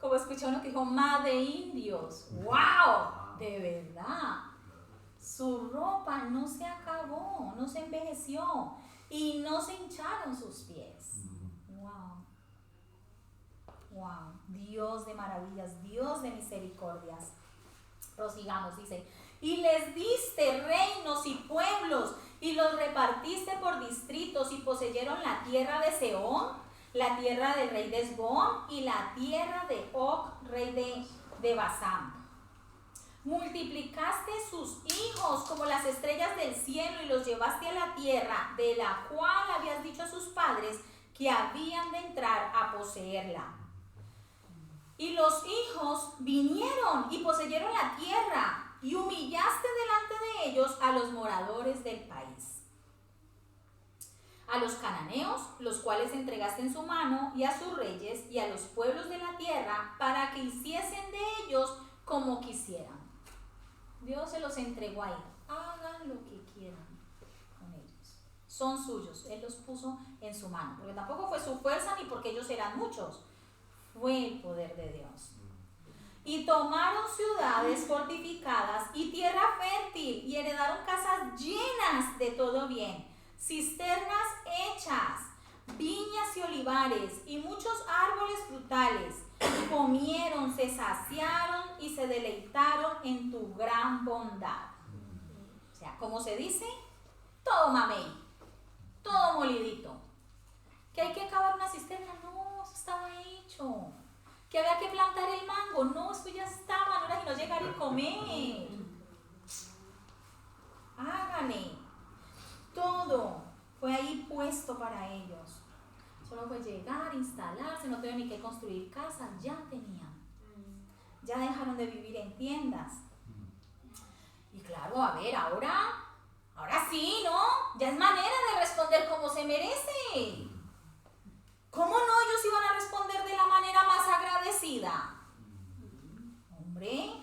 Como escuché uno que dijo, más de indios. ¡Wow! De verdad. Su ropa no se acabó, no se envejeció y no se hincharon sus pies. ¡Wow! ¡Wow! Dios de maravillas, Dios de misericordias. Prosigamos, dice. Y les diste reinos y pueblos y los repartiste por distritos y poseyeron la tierra de Sehón, la tierra del rey de Hesbón y la tierra de Og, rey de Basán. Multiplicaste sus hijos como las estrellas del cielo y los llevaste a la tierra de la cual habías dicho a sus padres que habían de entrar a poseerla. Y los hijos vinieron y poseyeron la tierra y humillaste delante de ellos a los moradores del país. A los cananeos, los cuales entregaste en su mano, y a sus reyes y a los pueblos de la tierra, para que hiciesen de ellos como quisieran. Dios se los entregó ahí. Hagan lo que quieran con ellos. Son suyos. Él los puso en su mano. Porque tampoco fue su fuerza ni porque ellos eran muchos. Fue el poder de Dios. Y tomaron ciudades fortificadas y tierra fértil y heredaron casas llenas de todo bien, cisternas hechas, viñas y olivares y muchos árboles frutales. Comieron, se saciaron y se deleitaron en tu gran bondad. O sea, como se dice, todo mamey, todo molidito. ¿Que hay que cavar una cisterna? No, eso estaba hecho. ¿Que había que plantar el mango? No, eso ya estaba, no era sino llegar y comer. Hágale. Todo fue ahí puesto para ellos. Solo fue llegar, instalarse, no tuvieron ni que construir casas, ya tenían. Ya dejaron de vivir en tiendas. Y claro, a ver, ahora sí, ¿no? Ya es manera de responder como se merece. ¿Cómo no ellos iban a responder de la manera más agradecida? Hombre,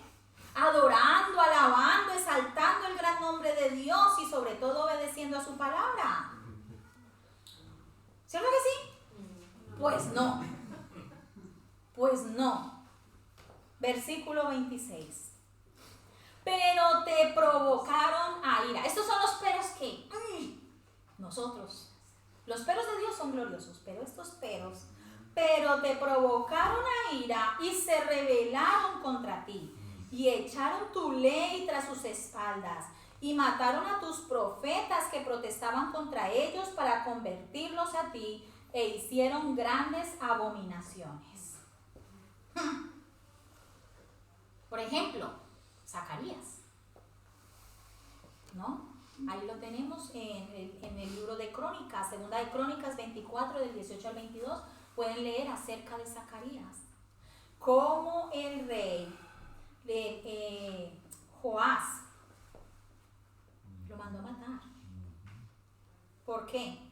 adorando, alabando, exaltando el gran nombre de Dios y sobre todo obedeciendo a su palabra. ¿Cierto que sí? Pues no. Pues no. Versículo 26. Pero te provocaron a ira. Estos son los peros que nosotros. Los peros de Dios son gloriosos, pero estos peros, pero te provocaron a ira y se rebelaron contra ti y echaron tu ley tras sus espaldas y mataron a tus profetas que protestaban contra ellos para convertirlos a ti e hicieron grandes abominaciones. Por ejemplo, Zacarías, ¿no? Ahí lo tenemos en el libro de Crónicas, segunda de Crónicas 24, del 18 al 22. Pueden leer acerca de Zacarías. Cómo el rey de Joás lo mandó a matar. ¿Por qué?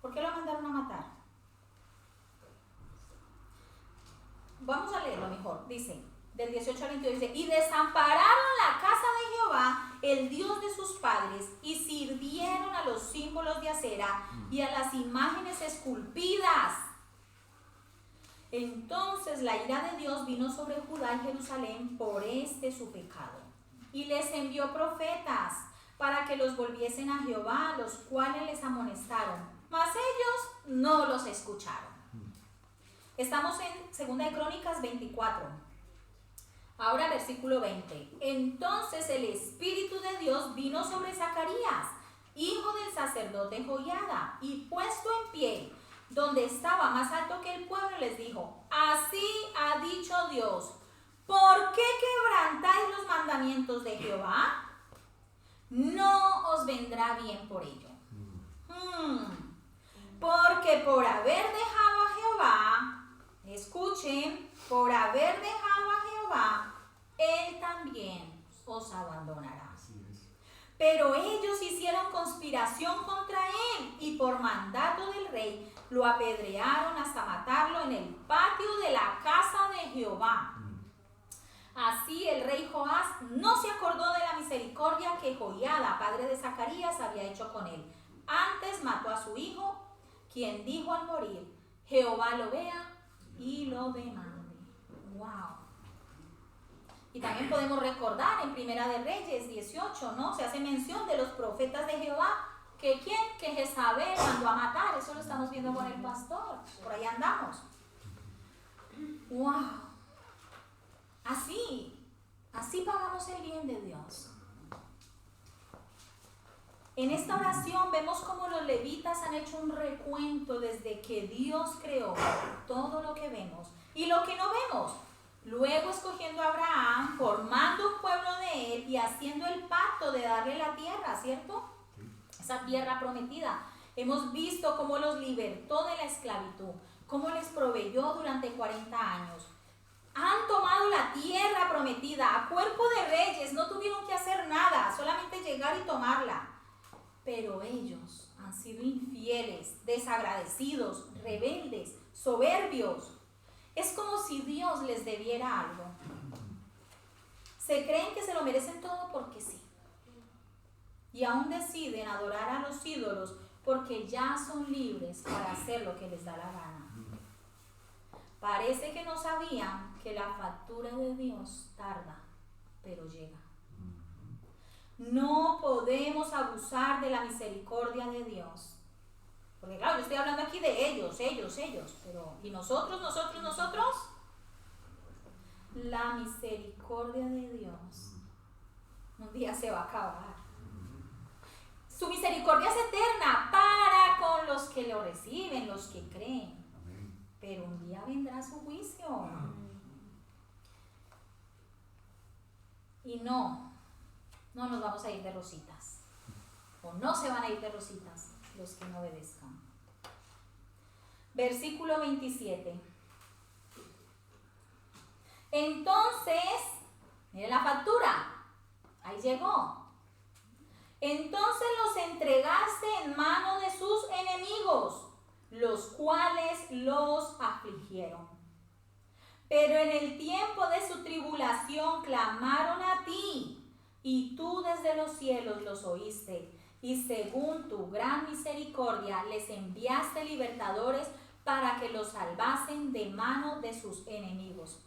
¿Por qué lo mandaron a matar? Vamos a leerlo mejor. Dice, del 18 al 22, dice, y desampararon la casa de Jehová, el Dios de sus padres, y sirvieron a los símbolos de acera y a las imágenes esculpidas. Entonces la ira de Dios vino sobre Judá y Jerusalén por su pecado, y les envió profetas para que los volviesen a Jehová, los cuales les amonestaron, mas ellos no los escucharon. Estamos en segunda de Crónicas 24. Ahora versículo 20. Entonces el Espíritu de Dios vino sobre Zacarías, hijo del sacerdote Joiada, y puesto en pie, donde estaba más alto que el pueblo, les dijo, así ha dicho Dios, ¿por qué quebrantáis los mandamientos de Jehová? No os vendrá bien por ello. Porque por haber dejado a Jehová, escuchen, por haber dejado a Jehová, Él también os abandonará. Pero ellos hicieron conspiración contra él y por mandato del rey lo apedrearon hasta matarlo en el patio de la casa de Jehová. Así el rey Joás no se acordó de la misericordia que Joiada, padre de Zacarías, había hecho con él. Antes mató a su hijo, quien dijo al morir: Jehová lo vea y lo demande. ¡Wow! Y también podemos recordar en Primera de Reyes 18, ¿no? Se hace mención de los profetas de Jehová, que ¿quién? Que Jezabel mandó a matar. Eso lo estamos viendo con el pastor. Por ahí andamos. ¡Wow! Así pagamos el bien de Dios. En esta oración vemos cómo los levitas han hecho un recuento desde que Dios creó todo lo que vemos y lo que no vemos. Luego escogiendo a Abraham, formando un pueblo de él y haciendo el pacto de darle la tierra, ¿cierto? Esa tierra prometida. Hemos visto cómo los libertó de la esclavitud, cómo les proveyó durante 40 años. Han tomado la tierra prometida a cuerpo de reyes, no tuvieron que hacer nada, solamente llegar y tomarla. Pero ellos han sido infieles, desagradecidos, rebeldes, soberbios. Es como si Dios les debiera algo. Se creen que se lo merecen todo porque sí. Y aún deciden adorar a los ídolos porque ya son libres para hacer lo que les da la gana. Parece que no sabían que la factura de Dios tarda, pero llega. No podemos abusar de la misericordia de Dios. Porque claro, yo estoy hablando aquí de ellos, pero ¿y nosotros? La misericordia de Dios un día se va a acabar. Su misericordia es eterna para con los que lo reciben, los que creen. Pero un día vendrá su juicio. Y no nos vamos a ir de rositas. O no se van a ir de rositas los que no obedezcan. Versículo 27. Entonces, miren la factura. Ahí llegó. Entonces los entregaste en mano de sus enemigos, los cuales los afligieron. Pero en el tiempo de su tribulación clamaron a ti, y tú desde los cielos los oíste, y según tu gran misericordia les enviaste libertadores para que los salvasen de mano de sus enemigos.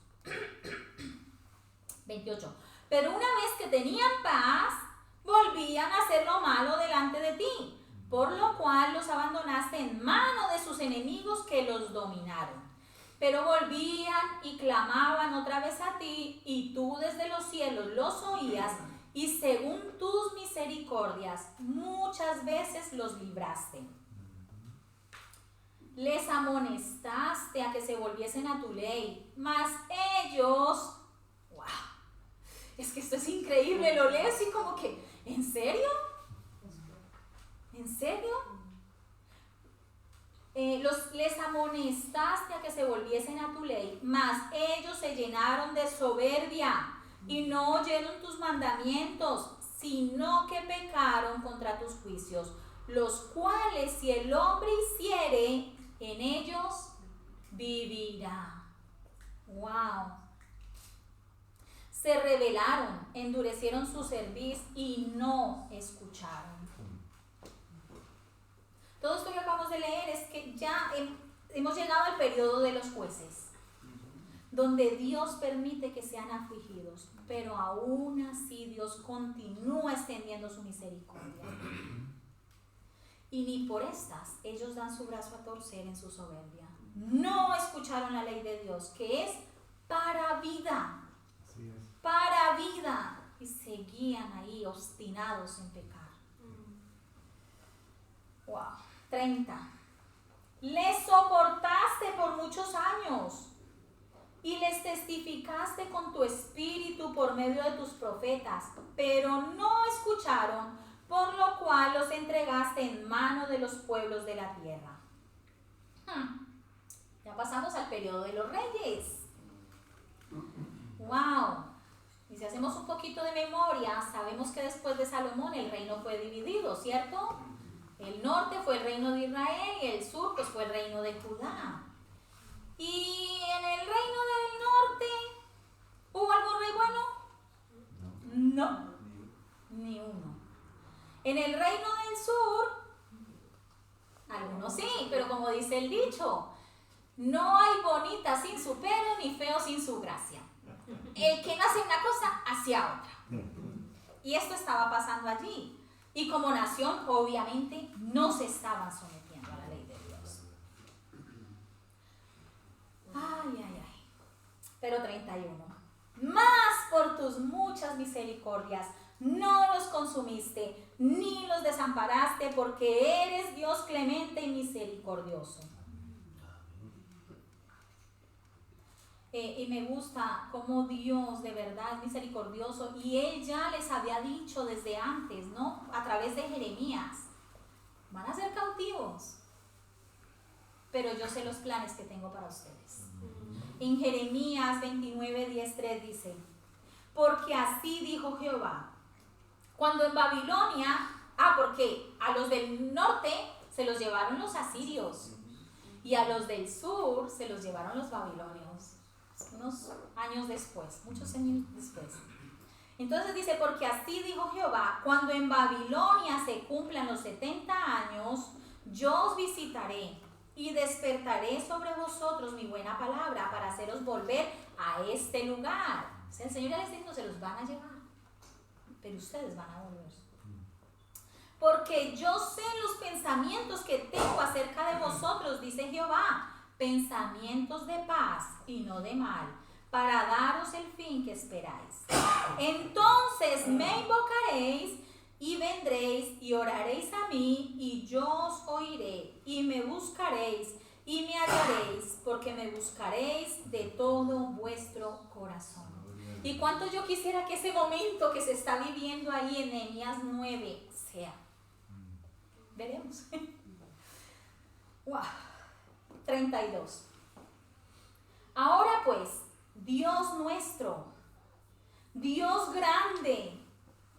28. Pero una vez que tenían paz, volvían a hacer lo malo delante de ti, por lo cual los abandonaste en mano de sus enemigos que los dominaron. Pero volvían y clamaban otra vez a ti, y tú desde los cielos los oías, y según tus misericordias muchas veces los libraste. Les amonestaste a que se volviesen a tu ley, mas ellos, wow, es que esto es increíble, lo leo así como que, ¿en serio? ¿En serio? Les amonestaste a que se volviesen a tu ley, mas ellos se llenaron de soberbia y no oyeron tus mandamientos, sino que pecaron contra tus juicios, los cuales si el hombre hiciere, en ellos vivirá. ¡Wow! Se rebelaron, endurecieron su cerviz y no escucharon. Todo esto que acabamos de leer es que ya hemos llegado al periodo de los jueces, donde Dios permite que sean afligidos, pero aún así Dios continúa extendiendo su misericordia. Y ni por estas ellos dan su brazo a torcer en su soberbia. No escucharon la ley de Dios, que es para vida. Así es. Para vida. Y seguían ahí obstinados en pecar. Wow. 30. Les soportaste por muchos años y les testificaste con tu espíritu por medio de tus profetas, pero no escucharon, por lo cual los entregaste en mano de los pueblos de la tierra. Ya pasamos al periodo de los reyes. ¡Wow! Y si hacemos un poquito de memoria, sabemos que después de Salomón el reino fue dividido, ¿cierto? El norte fue el reino de Israel y el sur pues fue el reino de Judá. Y en el reino del norte, ¿hubo algún rey bueno? No, ni uno. En el reino del sur, algunos sí, pero como dice el dicho, no hay bonita sin su pelo ni feo sin su gracia. El que no hace una cosa, hacía otra. Y esto estaba pasando allí. Y como nación, obviamente, no se estaban sometiendo a la ley de Dios. Ay, ay, ay. Pero 31. Mas por tus muchas misericordias no los consumiste, ni los desamparaste, porque eres Dios clemente y misericordioso. Y me gusta cómo Dios de verdad es misericordioso, y Él ya les había dicho desde antes, ¿no? A través de Jeremías, van a ser cautivos, pero yo sé los planes que tengo para ustedes. En Jeremías 29:10-3 dice, porque así dijo Jehová, cuando en Babilonia, porque a los del norte se los llevaron los asirios, y a los del sur se los llevaron los babilonios. Unos años después, muchos años después. Entonces dice, porque así dijo Jehová, cuando en Babilonia se cumplan los 70 años, yo os visitaré y despertaré sobre vosotros mi buena palabra para haceros volver a este lugar. O sea, el Señor ya les dijo, se los van a llevar, pero ustedes van a volver. Porque yo sé los pensamientos que tengo acerca de vosotros, dice Jehová, pensamientos de paz y no de mal, para daros el fin que esperáis. Entonces me invocaréis y vendréis y oraréis a mí, y yo os oiré, y me buscaréis y me hallaréis, porque me buscaréis de todo vuestro corazón. Y cuánto yo quisiera que ese momento que se está viviendo ahí en Nehemías 9 sea. Veremos. Wow. 32. Ahora pues, Dios nuestro, Dios grande,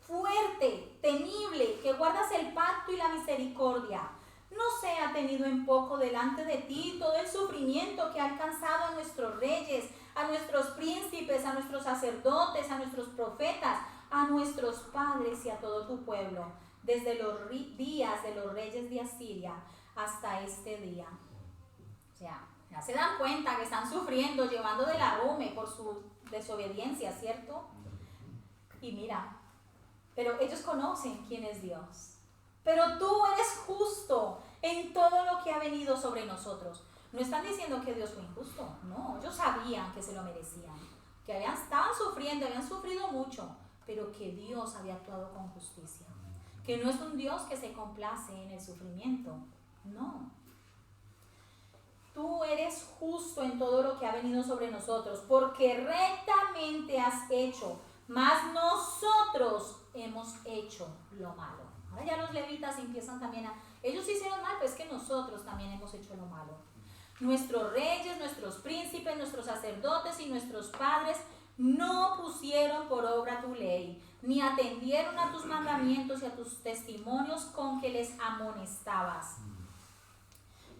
fuerte, temible, que guardas el pacto y la misericordia, no sea tenido en poco delante de ti todo el sufrimiento que ha alcanzado a nuestros reyes, a nuestros príncipes, a nuestros sacerdotes, a nuestros profetas, a nuestros padres y a todo tu pueblo, desde los días de los reyes de Asiria hasta este día. O sea, ya se dan cuenta que están sufriendo, llevando del arrume por su desobediencia, ¿cierto? Y mira, pero ellos conocen quién es Dios. Pero tú eres justo en todo lo que ha venido sobre nosotros. No están diciendo que Dios fue injusto, no, ellos sabían que se lo merecían, que estaban sufriendo, habían sufrido mucho, pero que Dios había actuado con justicia, que no es un Dios que se complace en el sufrimiento, no. Tú eres justo en todo lo que ha venido sobre nosotros, porque rectamente has hecho, mas nosotros hemos hecho lo malo. Ahora ya los levitas empiezan también ellos hicieron mal, pues que nosotros también hemos hecho lo malo. Nuestros reyes, nuestros príncipes, nuestros sacerdotes y nuestros padres no pusieron por obra tu ley, ni atendieron a tus mandamientos y a tus testimonios con que les amonestabas.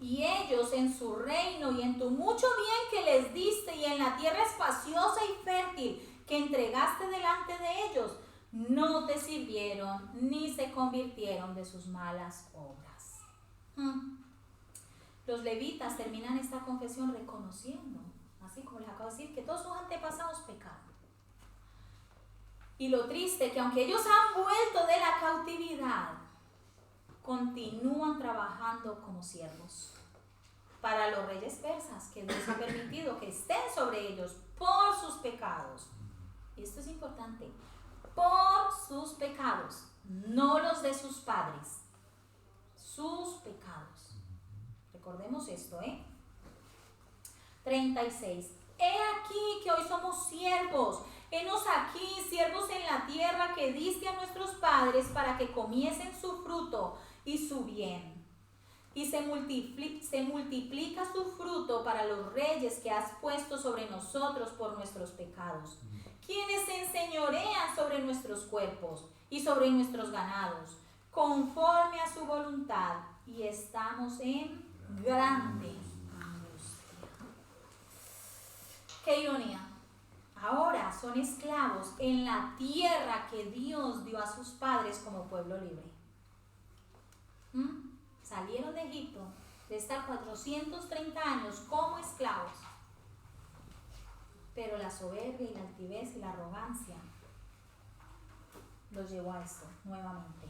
Y ellos en su reino y en tu mucho bien que les diste y en la tierra espaciosa y fértil que entregaste delante de ellos, no te sirvieron ni se convirtieron de sus malas obras. Los levitas terminan esta confesión reconociendo, así como les acabo de decir, que todos sus antepasados pecaron. Y lo triste que aunque ellos han vuelto de la cautividad, continúan trabajando como siervos para los reyes persas, que Dios ha permitido que estén sobre ellos por sus pecados. Y esto es importante, por sus pecados, no los de sus padres, sus pecados. Recordemos esto, 36. He aquí que hoy somos siervos. Henos aquí, siervos en la tierra que diste a nuestros padres para que comiesen su fruto y su bien. y se multiplica su fruto para los reyes que has puesto sobre nosotros por nuestros pecados, quienes se enseñorean sobre nuestros cuerpos y sobre nuestros ganados, conforme a su voluntad, y estamos en grande angustia. Qué ironía. Ahora son esclavos en la tierra que Dios dio a sus padres como pueblo libre. Salieron de Egipto de estar 430 años como esclavos. Pero la soberbia y la altivez y la arrogancia los llevó a esto nuevamente.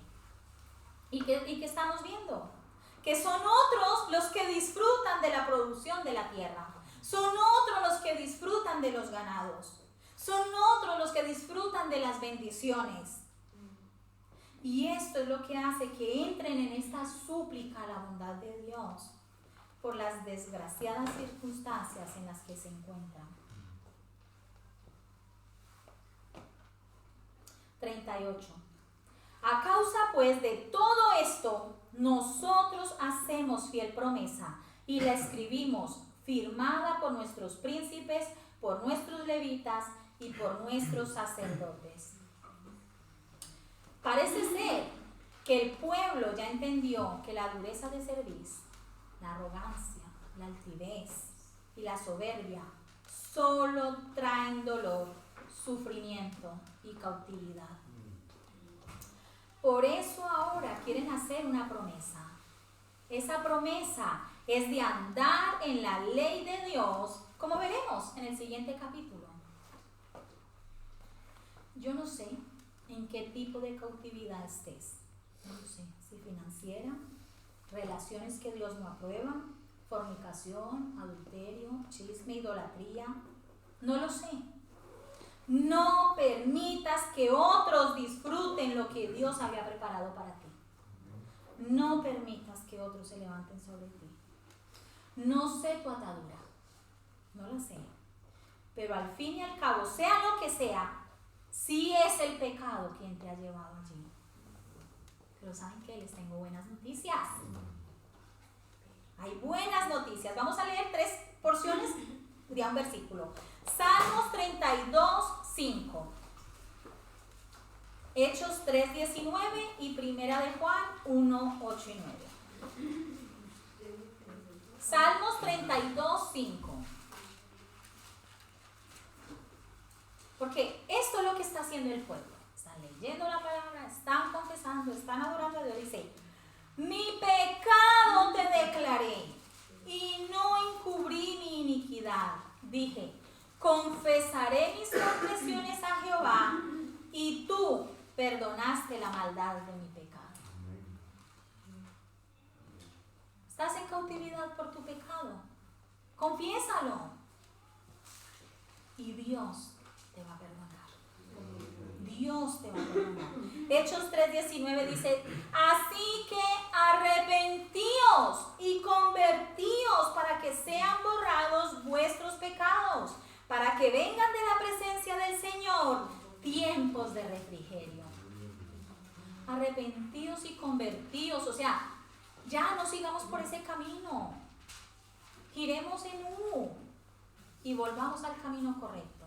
¿Y qué estamos viendo? Que son otros los que disfrutan de la producción de la tierra. Son otros los que disfrutan de los ganados. Son otros los que disfrutan de las bendiciones. Y esto es lo que hace que entren en esta súplica a la bondad de Dios por las desgraciadas circunstancias en las que se encuentran. 38. A causa pues de todo esto, nosotros hacemos fiel promesa y la escribimos, firmada por nuestros príncipes, por nuestros levitas y por nuestros sacerdotes. Parece ser que el pueblo ya entendió que la dureza de cerviz, la arrogancia, la altivez y la soberbia solo traen dolor, sufrimiento y cautividad. Por eso ahora quieren hacer una promesa. Esa promesa es de andar en la ley de Dios, como veremos en el siguiente capítulo. Yo no sé en qué tipo de cautividad estés. No sé, si financiera, relaciones que Dios no aprueba, fornicación, adulterio, chisme, idolatría. No lo sé. No permitas que otros disfruten lo que Dios había preparado para ti. No permitas que otros se levanten sobre ti. No sé tu atadura, no la sé. Pero al fin y al cabo, sea lo que sea, sí es el pecado quien te ha llevado allí. Pero ¿saben qué? Les tengo buenas noticias. Hay buenas noticias. Vamos a leer 3 porciones de un versículo. Salmos 32, 5. Hechos 3, 19 y Primera de Juan 1, 8 y 9. Salmos 32, 5. Porque esto es lo que está haciendo el pueblo. Están leyendo la palabra, están confesando, están adorando a Dios. Dice, mi pecado te declaré y no encubrí mi iniquidad. Dije, confesaré mis transgresiones a Jehová y tú perdonaste la maldad de mi pecado. ¿Estás en cautividad por tu pecado? Confiésalo. Y Dios te va a perdonar. Dios te va a perdonar. Hechos 3:19 dice, así que arrepentíos y convertíos para que sean borrados vuestros pecados, para que vengan de la presencia del Señor tiempos de refrigerio. Arrepentíos y convertíos, o sea, ya no sigamos por ese camino. Giremos en U y volvamos al camino correcto,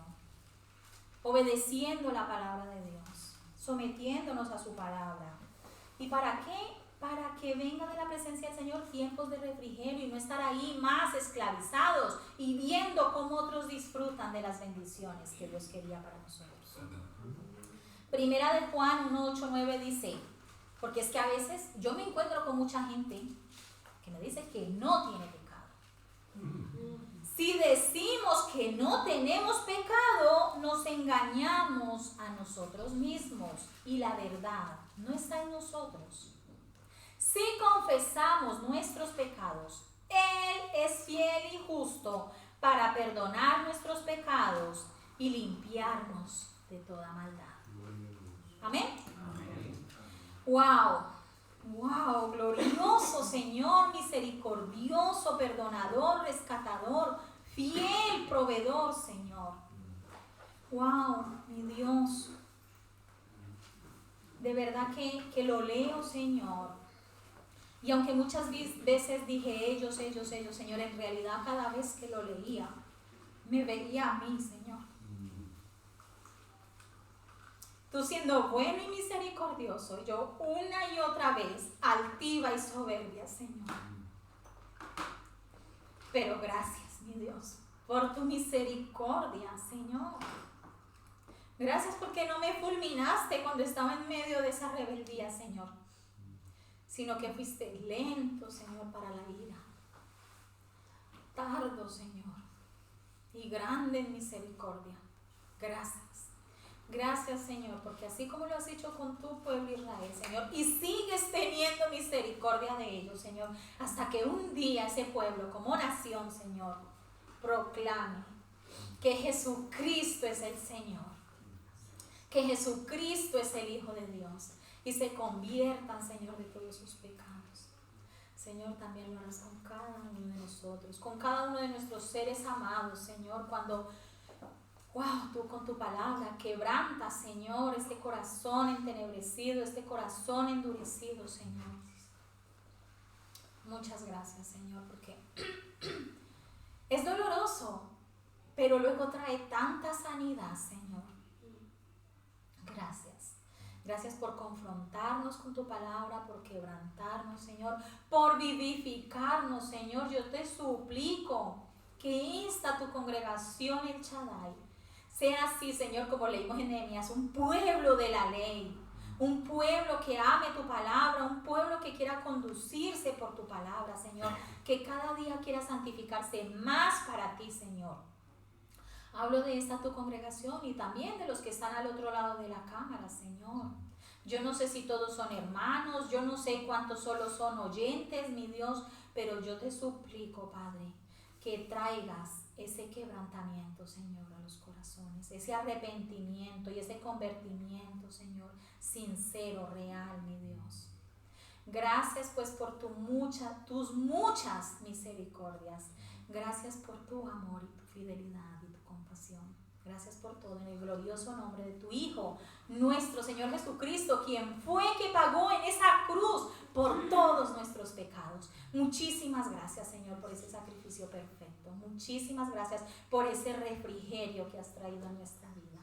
obedeciendo la palabra de Dios, sometiéndonos a su palabra. ¿Y para qué? Para que venga de la presencia del Señor tiempos de refrigerio y no estar ahí más esclavizados y viendo cómo otros disfrutan de las bendiciones que Dios quería para nosotros. Primera de Juan 1, 8, 9 dice, porque es que a veces yo me encuentro con mucha gente que me dice que no tiene pecado. Si decimos que no tenemos pecado, nos engañamos a nosotros mismos y la verdad no está en nosotros. Si confesamos nuestros pecados, Él es fiel y justo para perdonar nuestros pecados y limpiarnos de toda maldad. Amén. Wow. Wow, glorioso Señor, misericordioso, perdonador, rescatador, fiel, proveedor, Señor. Wow, mi Dios. De verdad que lo leo, Señor. Y aunque muchas veces dije ellos, Señor, en realidad cada vez que lo leía, me veía a mí, Señor. Tú siendo bueno y misericordioso, yo una y otra vez, altiva y soberbia, Señor. Pero gracias, mi Dios, por tu misericordia, Señor. Gracias porque no me fulminaste cuando estaba en medio de esa rebeldía, Señor, sino que fuiste lento, Señor, para la ira, tardo, Señor, y grande en misericordia. Gracias. Gracias, Señor, porque así como lo has hecho con tu pueblo Israel, Señor, y sigues teniendo misericordia de ellos, Señor, hasta que un día ese pueblo, como nación, Señor, proclame que Jesucristo es el Señor, que Jesucristo es el Hijo de Dios, y se conviertan, Señor, de todos sus pecados. Señor, también lo harás con cada uno de nosotros, con cada uno de nuestros seres amados, Señor, cuando tú con tu palabra quebranta, Señor, este corazón entenebrecido, este corazón endurecido, Señor. Muchas gracias, Señor, porque es doloroso, pero luego trae tanta sanidad, Señor. Gracias. Gracias por confrontarnos con tu palabra, por quebrantarnos, Señor, por vivificarnos, Señor. Yo te suplico que esta tu congregación, el Shaddai, sea así, Señor, como leímos en Nehemías, un pueblo de la ley, un pueblo que ame tu palabra, un pueblo que quiera conducirse por tu palabra, Señor, que cada día quiera santificarse más para ti, Señor. Hablo de esta tu congregación y también de los que están al otro lado de la cámara, Señor. Yo no sé si todos son hermanos, yo no sé cuántos solo son oyentes, mi Dios, pero yo te suplico, Padre, que traigas ese quebrantamiento, Señor, a los corazones, ese arrepentimiento y ese convertimiento, Señor, sincero, real, mi Dios. Gracias pues por tus muchas misericordias. Gracias por tu amor y tu fidelidad y tu compasión. Gracias por todo en el glorioso nombre de tu Hijo, nuestro Señor Jesucristo, quien fue que pagó en esa cruz por todos nuestros pecados. Muchísimas gracias, Señor, por ese sacrificio perfecto. Muchísimas gracias por ese refrigerio que has traído a nuestra vida.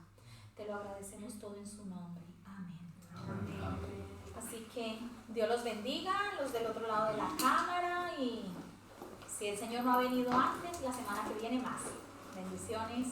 Te lo agradecemos todo en su nombre. Amén. Amén. Así que Dios los bendiga, los del otro lado de la cámara, y si el Señor no ha venido antes, la semana que viene más. Bendiciones.